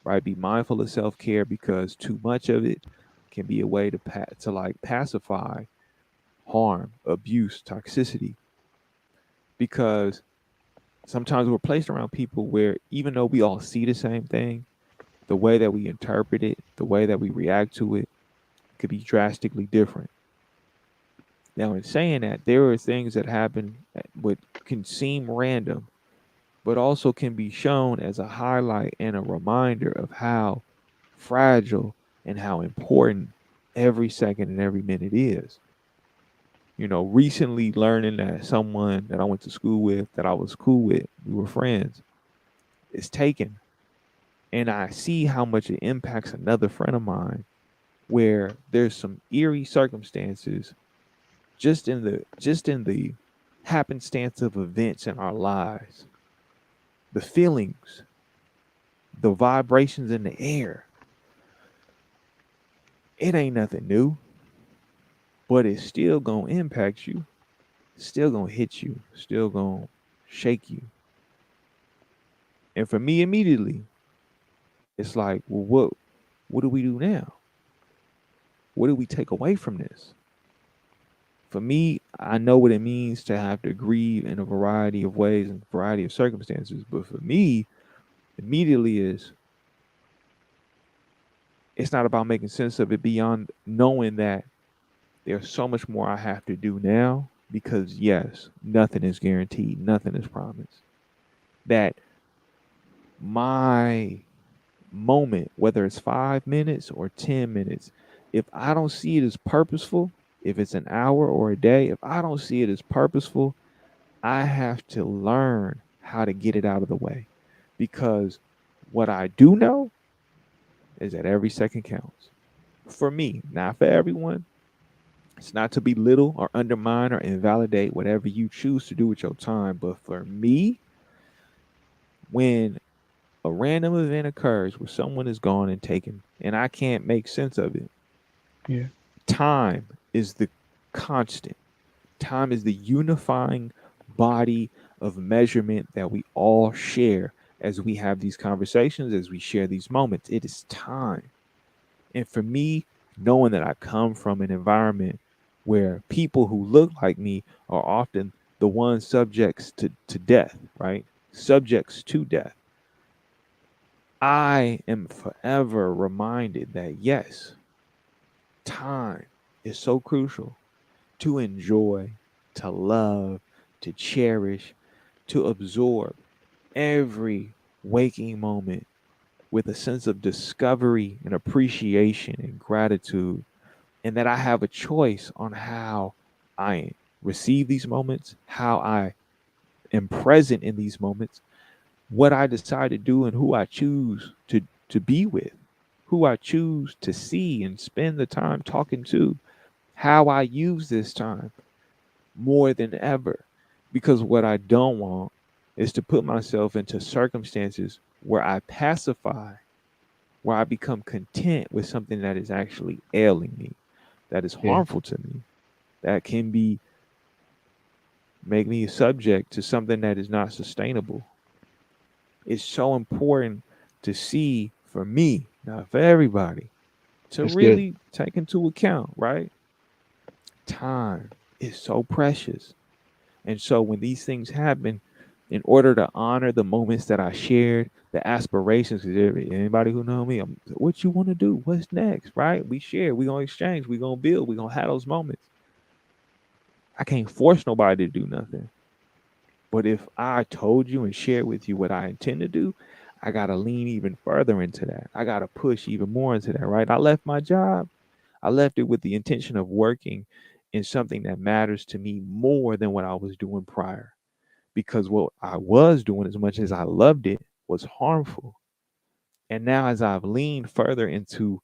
right, be mindful of self-care because too much of it can be a way to like pacify harm, abuse, toxicity because sometimes we're placed around people where even though we all see the same thing, the way that we interpret it, the way that we react to it could be drastically different. Now, in saying that, there are things that happen that what can seem random, but also can be shown as a highlight and a reminder of how fragile and how important every second and every minute is. Recently learning that someone that I went to school with, that I was cool with, we were friends, is taken. And I see how much it impacts another friend of mine where there's some eerie circumstances just in the happenstance of events in our lives, the feelings, the vibrations in the air It ain't nothing new, but it's still gonna impact you, still gonna hit you, still gonna shake you. And for me, immediately, it's like, well, what do we do now? What do we take away from this? For me, I know what it means to have to grieve in a variety of ways and variety of circumstances. But for me, immediately is it's not about making sense of it beyond knowing that there's so much more I have to do now because yes, nothing is guaranteed, nothing is promised. That my moment, whether it's 5 minutes or 10 minutes, if I don't see it as purposeful, if it's an hour or a day, if I don't see it as purposeful, I have to learn how to get it out of the way. Because what I do know is that every second counts. For me, not for everyone. It's not to belittle or undermine or invalidate whatever you choose to do with your time. But for me, when a random event occurs where someone is gone and taken, and I can't make sense of it,
Yeah.
time is the constant. Time is the unifying body of measurement that we all share as we have these conversations, as we share these moments. It is time. And for me, knowing that I come from an environment where people who look like me are often the ones subjects to death, right? Subjects to death. I am forever reminded that yes, time is so crucial to enjoy, to love, to cherish, to absorb every waking moment with a sense of discovery and appreciation and gratitude, and that I have a choice on how I receive these moments, how I am present in these moments, what I decide to do, and who I choose to be with, who I choose to see and spend the time talking to, how I use this time more than ever. Because what I don't want is to put myself into circumstances where I pacify, where I become content with something that is actually ailing me, that is
Yeah.
harmful to me, that can be make me subject to something that is not sustainable. It's so important to see for me, not for everybody, to
That's good.
really take into account, right? Time is so precious. And so when these things happen, in order to honor the moments that I shared, the aspirations, because anybody who know me, what you want to do? What's next? Right? We share, we gonna exchange, we gonna build, we gonna have those moments. I can't force nobody to do nothing. But if I told you and shared with you what I intend to do, I gotta lean even further into that. I gotta push even more into that, right? I left my job. I left it with the intention of working in something that matters to me more than what I was doing prior, because what I was doing, as much as I loved it, was harmful. And now, as I've leaned further into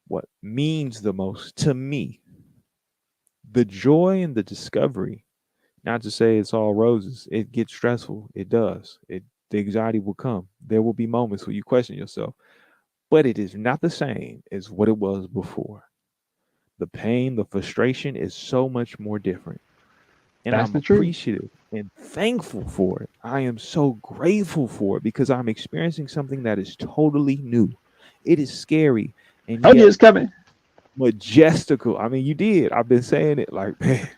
what means the most to me, the joy and the discovery, not to say it's all roses, it gets stressful. It does. The anxiety will come. There will be moments where you question yourself, but it is not the same as what it was before. The pain, the frustration is so much more different. And
That's
I'm
the truth.
appreciative and thankful for it. I am so grateful for it because I'm experiencing something that is totally new. It is scary and
Told you
yet
it's coming.
majestical. I mean, you did. I've been saying it like, man,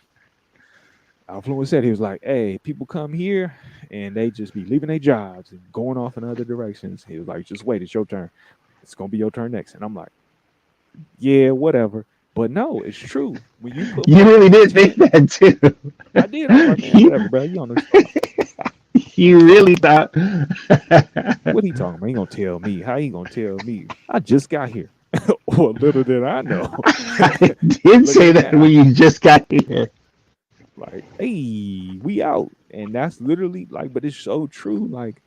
Alfluent said, he was like, hey, people come here and they just be leaving their jobs and going off in other directions. He was like, just wait, it's your turn. It's going to be your turn next. And I'm like, yeah, whatever. But no, it's true. When you put
You
more
really did think
intent,
that
I did. I was like,
too.
man, whatever, bro. You on this stuff.
You really thought.
What he talking about? He gonna tell me? How he gonna tell me? I just got here. Well, little did I know.
I did
Look
say
at
that
now.
when you just got here.
Like, hey, we out. And that's literally like, but it's so true. Like,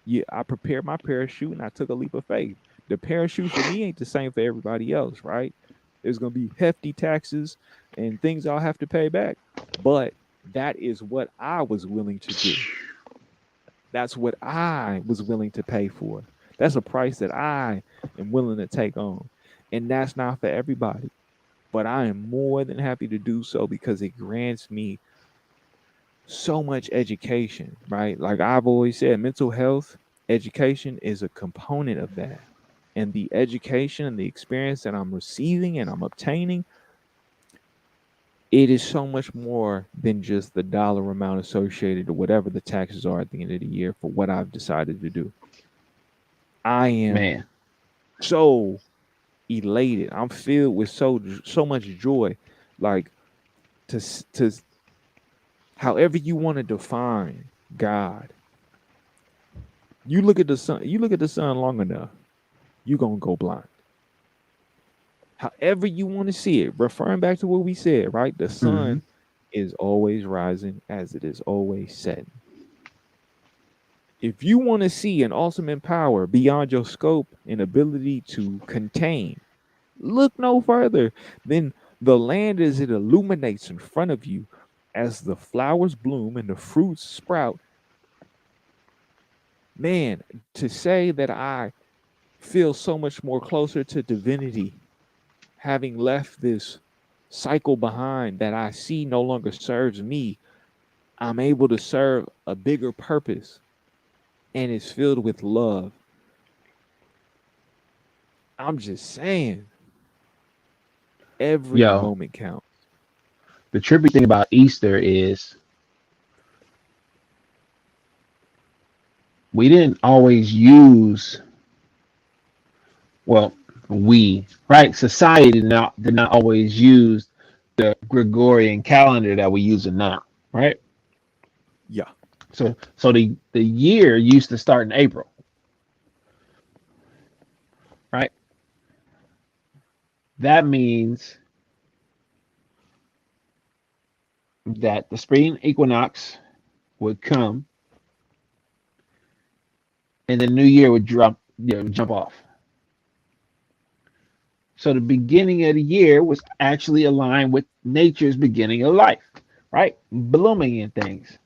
yeah, I prepared my parachute and I took a leap of faith. The parachute for me ain't the same for everybody else, right? There's gonna be hefty taxes and things I'll have to pay back. But that is what I was willing to do. That's what I was willing to pay for. That's a price that I am willing to take on. And that's not for everybody. But I am more than happy to do so because it grants me so much education, right? Like I've always said, mental health education is a component of that. And the education and the experience that I'm receiving and I'm obtaining, it is so much more than just the dollar amount associated to whatever the taxes are at the end of the year for what I've decided to do. I am
Man,
so elated. I'm filled with so much joy. Like to however you want to define God, you look at the sun, you look at the sun long enough, you're gonna go blind. However you want to see it, referring back to what we said, right? The
hmm
sun is always rising as it is always setting. If you want to see an ultimate power beyond your scope and ability to contain, look no further than the land as it illuminates in front of you as the flowers bloom and the fruits sprout. Man, to say that I feel so much more closer to divinity, having left this cycle behind that I see no longer serves me, I'm able to serve a bigger purpose and it's filled with love. I'm just saying, every
yo,
moment counts.
the trippy thing about Easter is we didn't always use, well, we, right? Society did not always use the Gregorian calendar that we use it now, right?
Yeah.
So the year used to start in April, right? That means that the spring equinox would come and the new year would jump off. So the beginning of the year was actually aligned with nature's beginning of life, right? Blooming and things.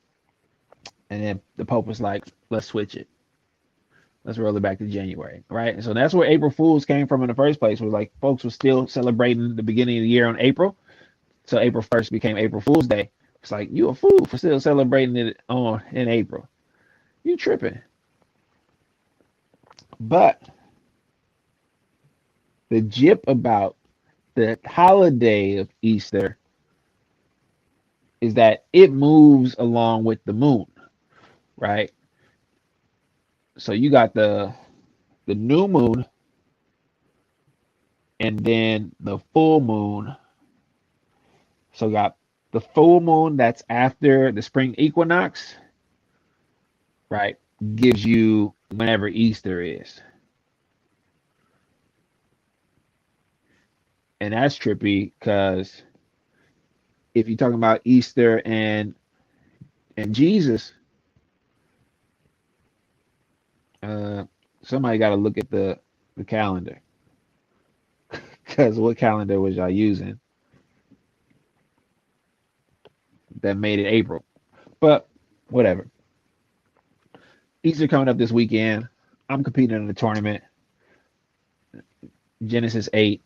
And then the Pope was like, let's switch it. Let's roll it back to January, right? And so that's where April Fools came from in the first place. Was like folks were still celebrating the beginning of the year on April, so April 1st became April Fool's Day. It's like you a fool for still celebrating it on in April. You tripping. But the jip about the holiday of Easter is that it moves along with the moon, right? So you got the new moon and then the full moon. So you got the full moon that's after the spring equinox, right? Gives you whenever Easter is. And that's trippy because if you're talking about Easter and Jesus, uh, somebody got to look at the calendar because what calendar was y'all using that made it April? But whatever. Easter coming up this weekend. I'm competing in a tournament, Genesis 8.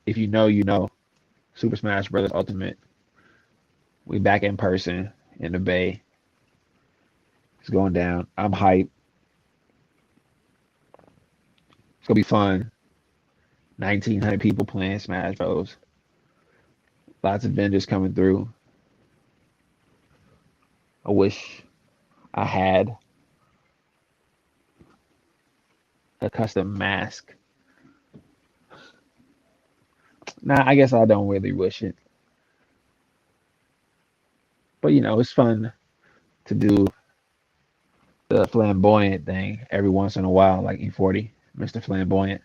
If you know, you know. Super Smash Brothers Ultimate. We back in person in the Bay. It's going down. I'm hyped. It's gonna be fun. 1,900 people playing Smash Bros. Lots of vendors coming through. I wish I had a custom mask. Nah, I guess I don't really wish it. But it's fun to do the flamboyant thing every once in a while, like E40, Mr. Flamboyant,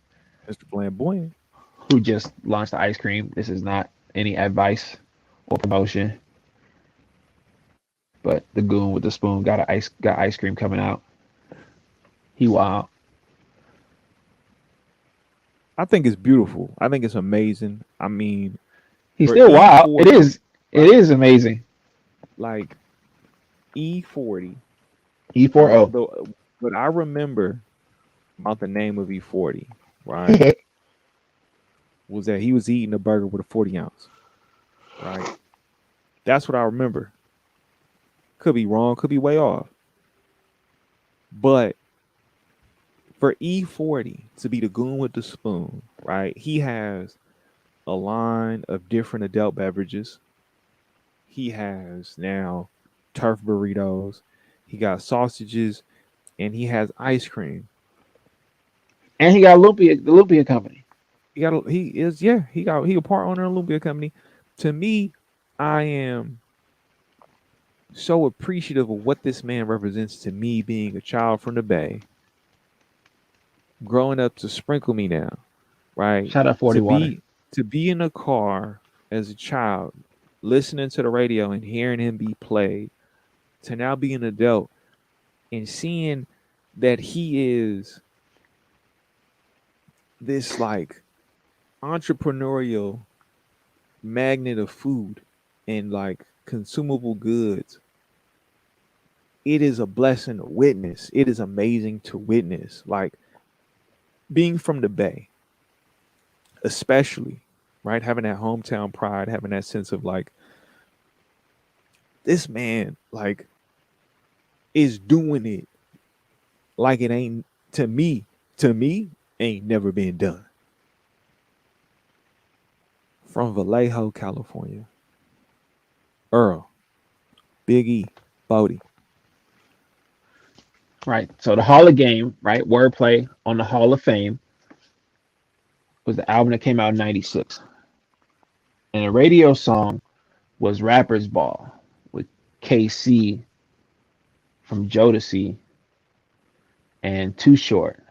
Mr. Flamboyant.
who just launched the ice cream. This is not any advice or promotion, but the goon with the spoon got ice cream coming out. He wild.
I think it's beautiful. I think it's amazing. I mean,
He's
for
still wild. It
E40,
is. It
right?
is amazing.
Like E40,
E40.
the what I remember about the name of E40, right? was that he was eating a burger with a 40 ounce, right? That's what I remember. Could be wrong, could be way off. But for E40 to be the goon with the spoon, right? He has a line of different adult beverages. He has now turf burritos. He got sausages and he has ice cream.
And he got the Lumpia company.
He is yeah, he a part owner of Lumpia Company. To me, I am so appreciative of what this man represents to me being a child from the Bay, growing up to sprinkle me now, right?
Shout out 40
To
Water.
be to be in a car as a child, listening to the radio and hearing him be played, to now be an adult and seeing that he is this like entrepreneurial magnet of food and like consumable goods. It is a blessing to witness. It is amazing to witness. Like being from the Bay, especially, right? Having that hometown pride, having that sense of like, this man, like, is doing it like it ain't to me, ain't never been done. From Vallejo, California. Earl, Big E, Bodie.
Right. So the Hall of Game, right? Wordplay on the Hall of Fame was the album that came out in '96. And the radio song was Rapper's Ball with KC from Jodeci and Too Short.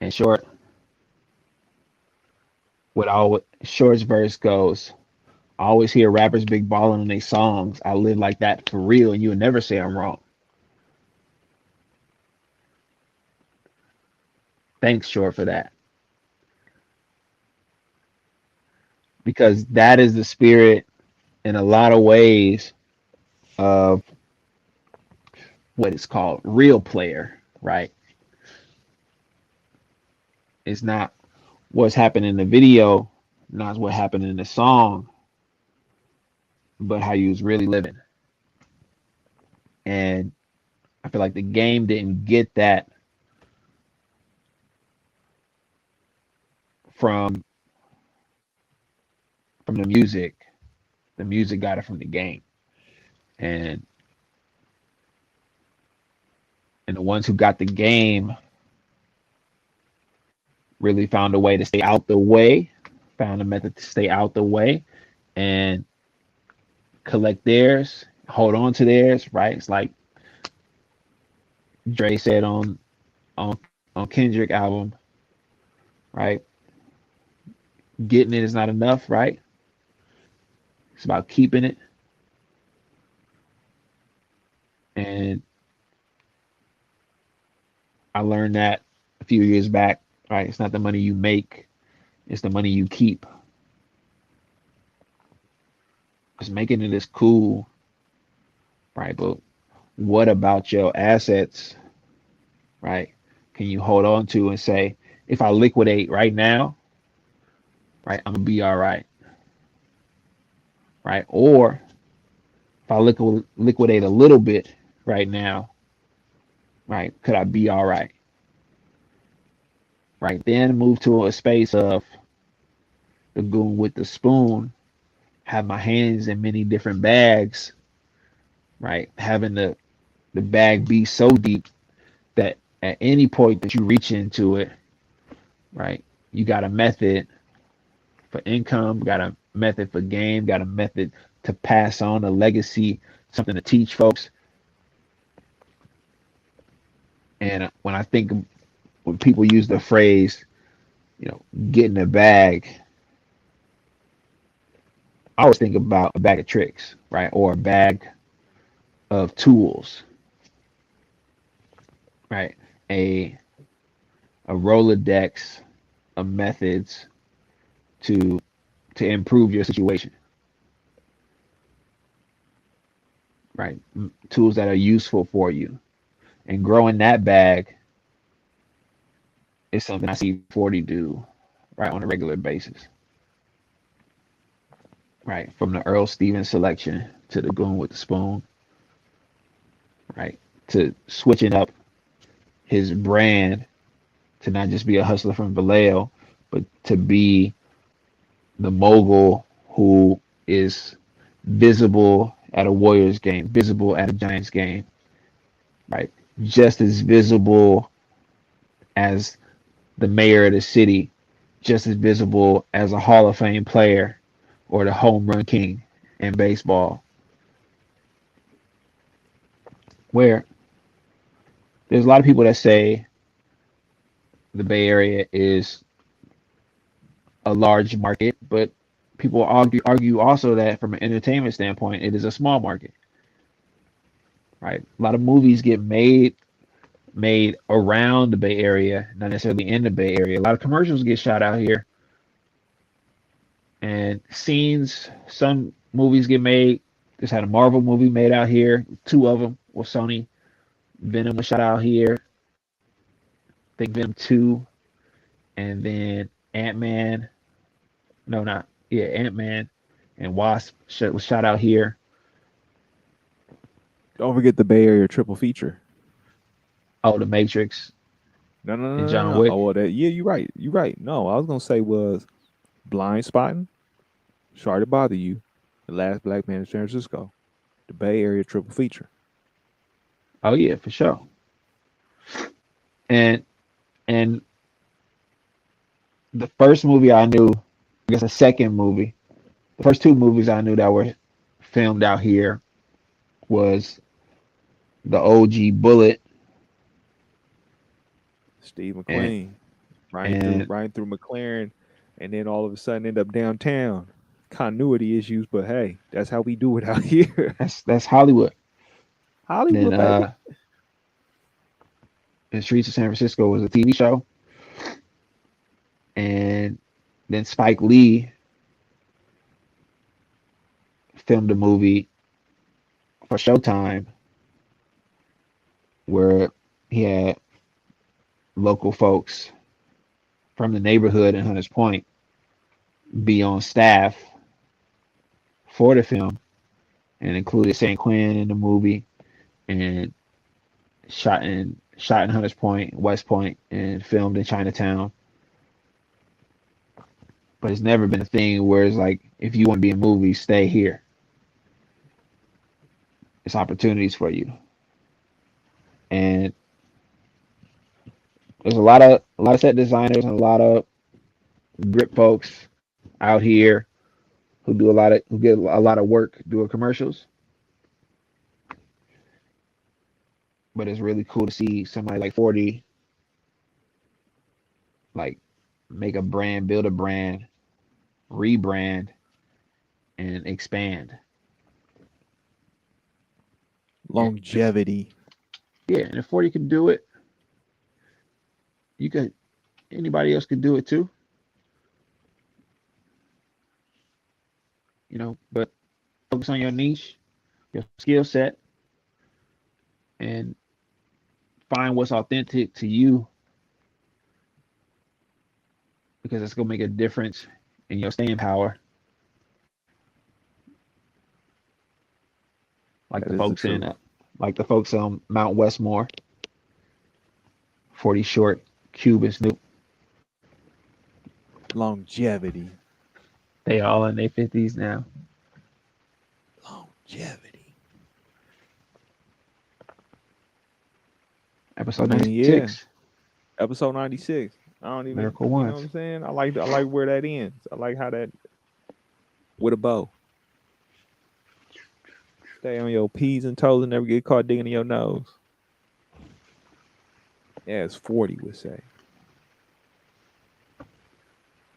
And Short, with all Short's verse goes, I always hear rappers big balling in their songs. I live like that for real, and you would never say I'm wrong. Thanks, Short, for that. Because that is the spirit in a lot of ways of what is called real player, right? It's not what's happening in the video, not what happened in the song, but how you was really living. And I feel like the game didn't get that from from the music. The music got it from the game. And and the ones who got the game really found a way to stay out the way, found a method to stay out the way and collect theirs, hold on to theirs, right? It's like Dre said on on Kendrick album, right? Getting it is not enough, right? It's about keeping it. And I learned that a few years back, right? It's not the money you make, it's the money you keep. Because making it is cool, right? But what about your assets, right? Can you hold on to and say, if I liquidate right now, right, I'm gonna be all right? Or if I liquidate a little bit right now, right, could I be all right? Then move to a space of the goon with the spoon, have my hands in many different bags, right? Having the bag be so deep that at any point that you reach into it, right, you got a method for income, got a method for game, got a method to pass on a legacy, something to teach folks. And when I think when people use the phrase, you know, get in a bag, I always think about a bag of tricks, right? Or a bag of tools, right? A a Rolodex of methods to to improve your situation, right? Tools that are useful for you. And growing that bag is something I see 40 do, right, on a regular basis, right, from the Earl Stevens selection to the Goon with the Spoon, right, to switching up his brand to not just be a hustler from Vallejo, but to be the mogul who is visible at a Warriors game, visible at a Giants game, right? Just as visible as the mayor of the city, just as visible as a Hall of Fame player or the home run king in baseball, where there's a lot of people that say the Bay Area is a large market, but people argue also that from an entertainment standpoint, it is a small market, right? A lot of movies get made around the Bay Area, not necessarily in the Bay Area. A lot of commercials get shot out here, and scenes. Some movies get made. Just had a Marvel movie made out here. Two of them with Sony. Venom was shot out here. I think Venom 2, and then Ant Man. No, not yeah, Ant Man and Wasp was shot out here.
Don't forget the Bay Area triple feature.
Oh, The Matrix
No, no,
and
no, no,
John
no. Oh,
Wick.
well, that yeah, you're right. You're right. No, I was gonna say was Blind Spotting. Sorry to bother you. The Last Black Man in San Francisco. The Bay Area triple feature.
Oh yeah, for sure. And and the first movie I knew, I guess the second movie, the first two movies I knew that were filmed out here was the OG Bullet
Steve
and
McQueen.
and
Riding through McLaren, and then all of a sudden end up downtown. Continuity issues, but hey, that's how we do it out here.
that's Hollywood. Then
Hollywood, baby.
The Streets of San Francisco was a TV show, and then Spike Lee filmed a movie for Showtime where he had local folks from the neighborhood in Hunters Point be on staff for the film, and included San Quinn in the movie, and shot in Hunters Point, West Point, and filmed in Chinatown. But it's never been a thing where it's like, if you want to be in movies, stay here. It's opportunities for you. And there's a lot of set designers and a lot of grip folks out here who get a lot of work doing commercials. But it's really cool to see somebody like 40 like make a brand, build a brand, rebrand, and expand. And
Longevity.
yeah, and if 40 can do it, you could anybody else could do it too. But focus on your niche, your skill set, and find what's authentic to you, because it's gonna make a difference in your staying power. Like
That
the
is the
folks in
truth.
like the folks on Mount Westmore, 40 Short, Cube, and Snoop.
Longevity.
They all in their 50s now.
Longevity. I
Episode
mean, yeah.
96,
Episode 96. I don't even,
Lyrical
you know what
Ones.
I'm saying? I like where that ends. I like how that with a bow. Stay on your P's and toes and never get caught digging in your nose. Yeah, as 40 would say.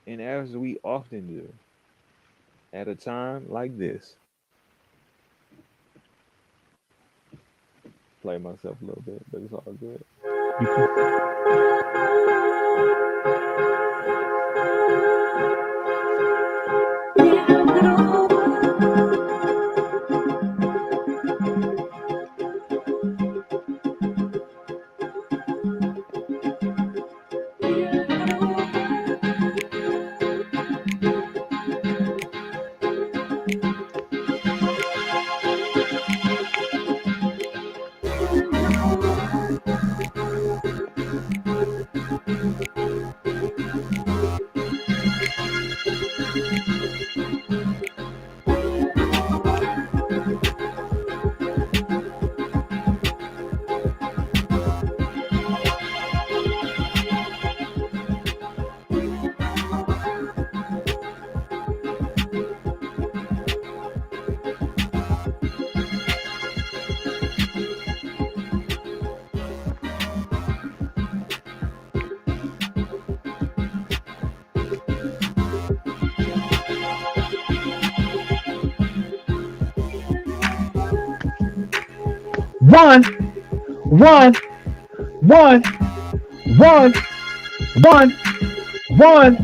And as we often do, at a time like this, play myself a little bit, but it's all good.
You can, One, one, one, one, one, one.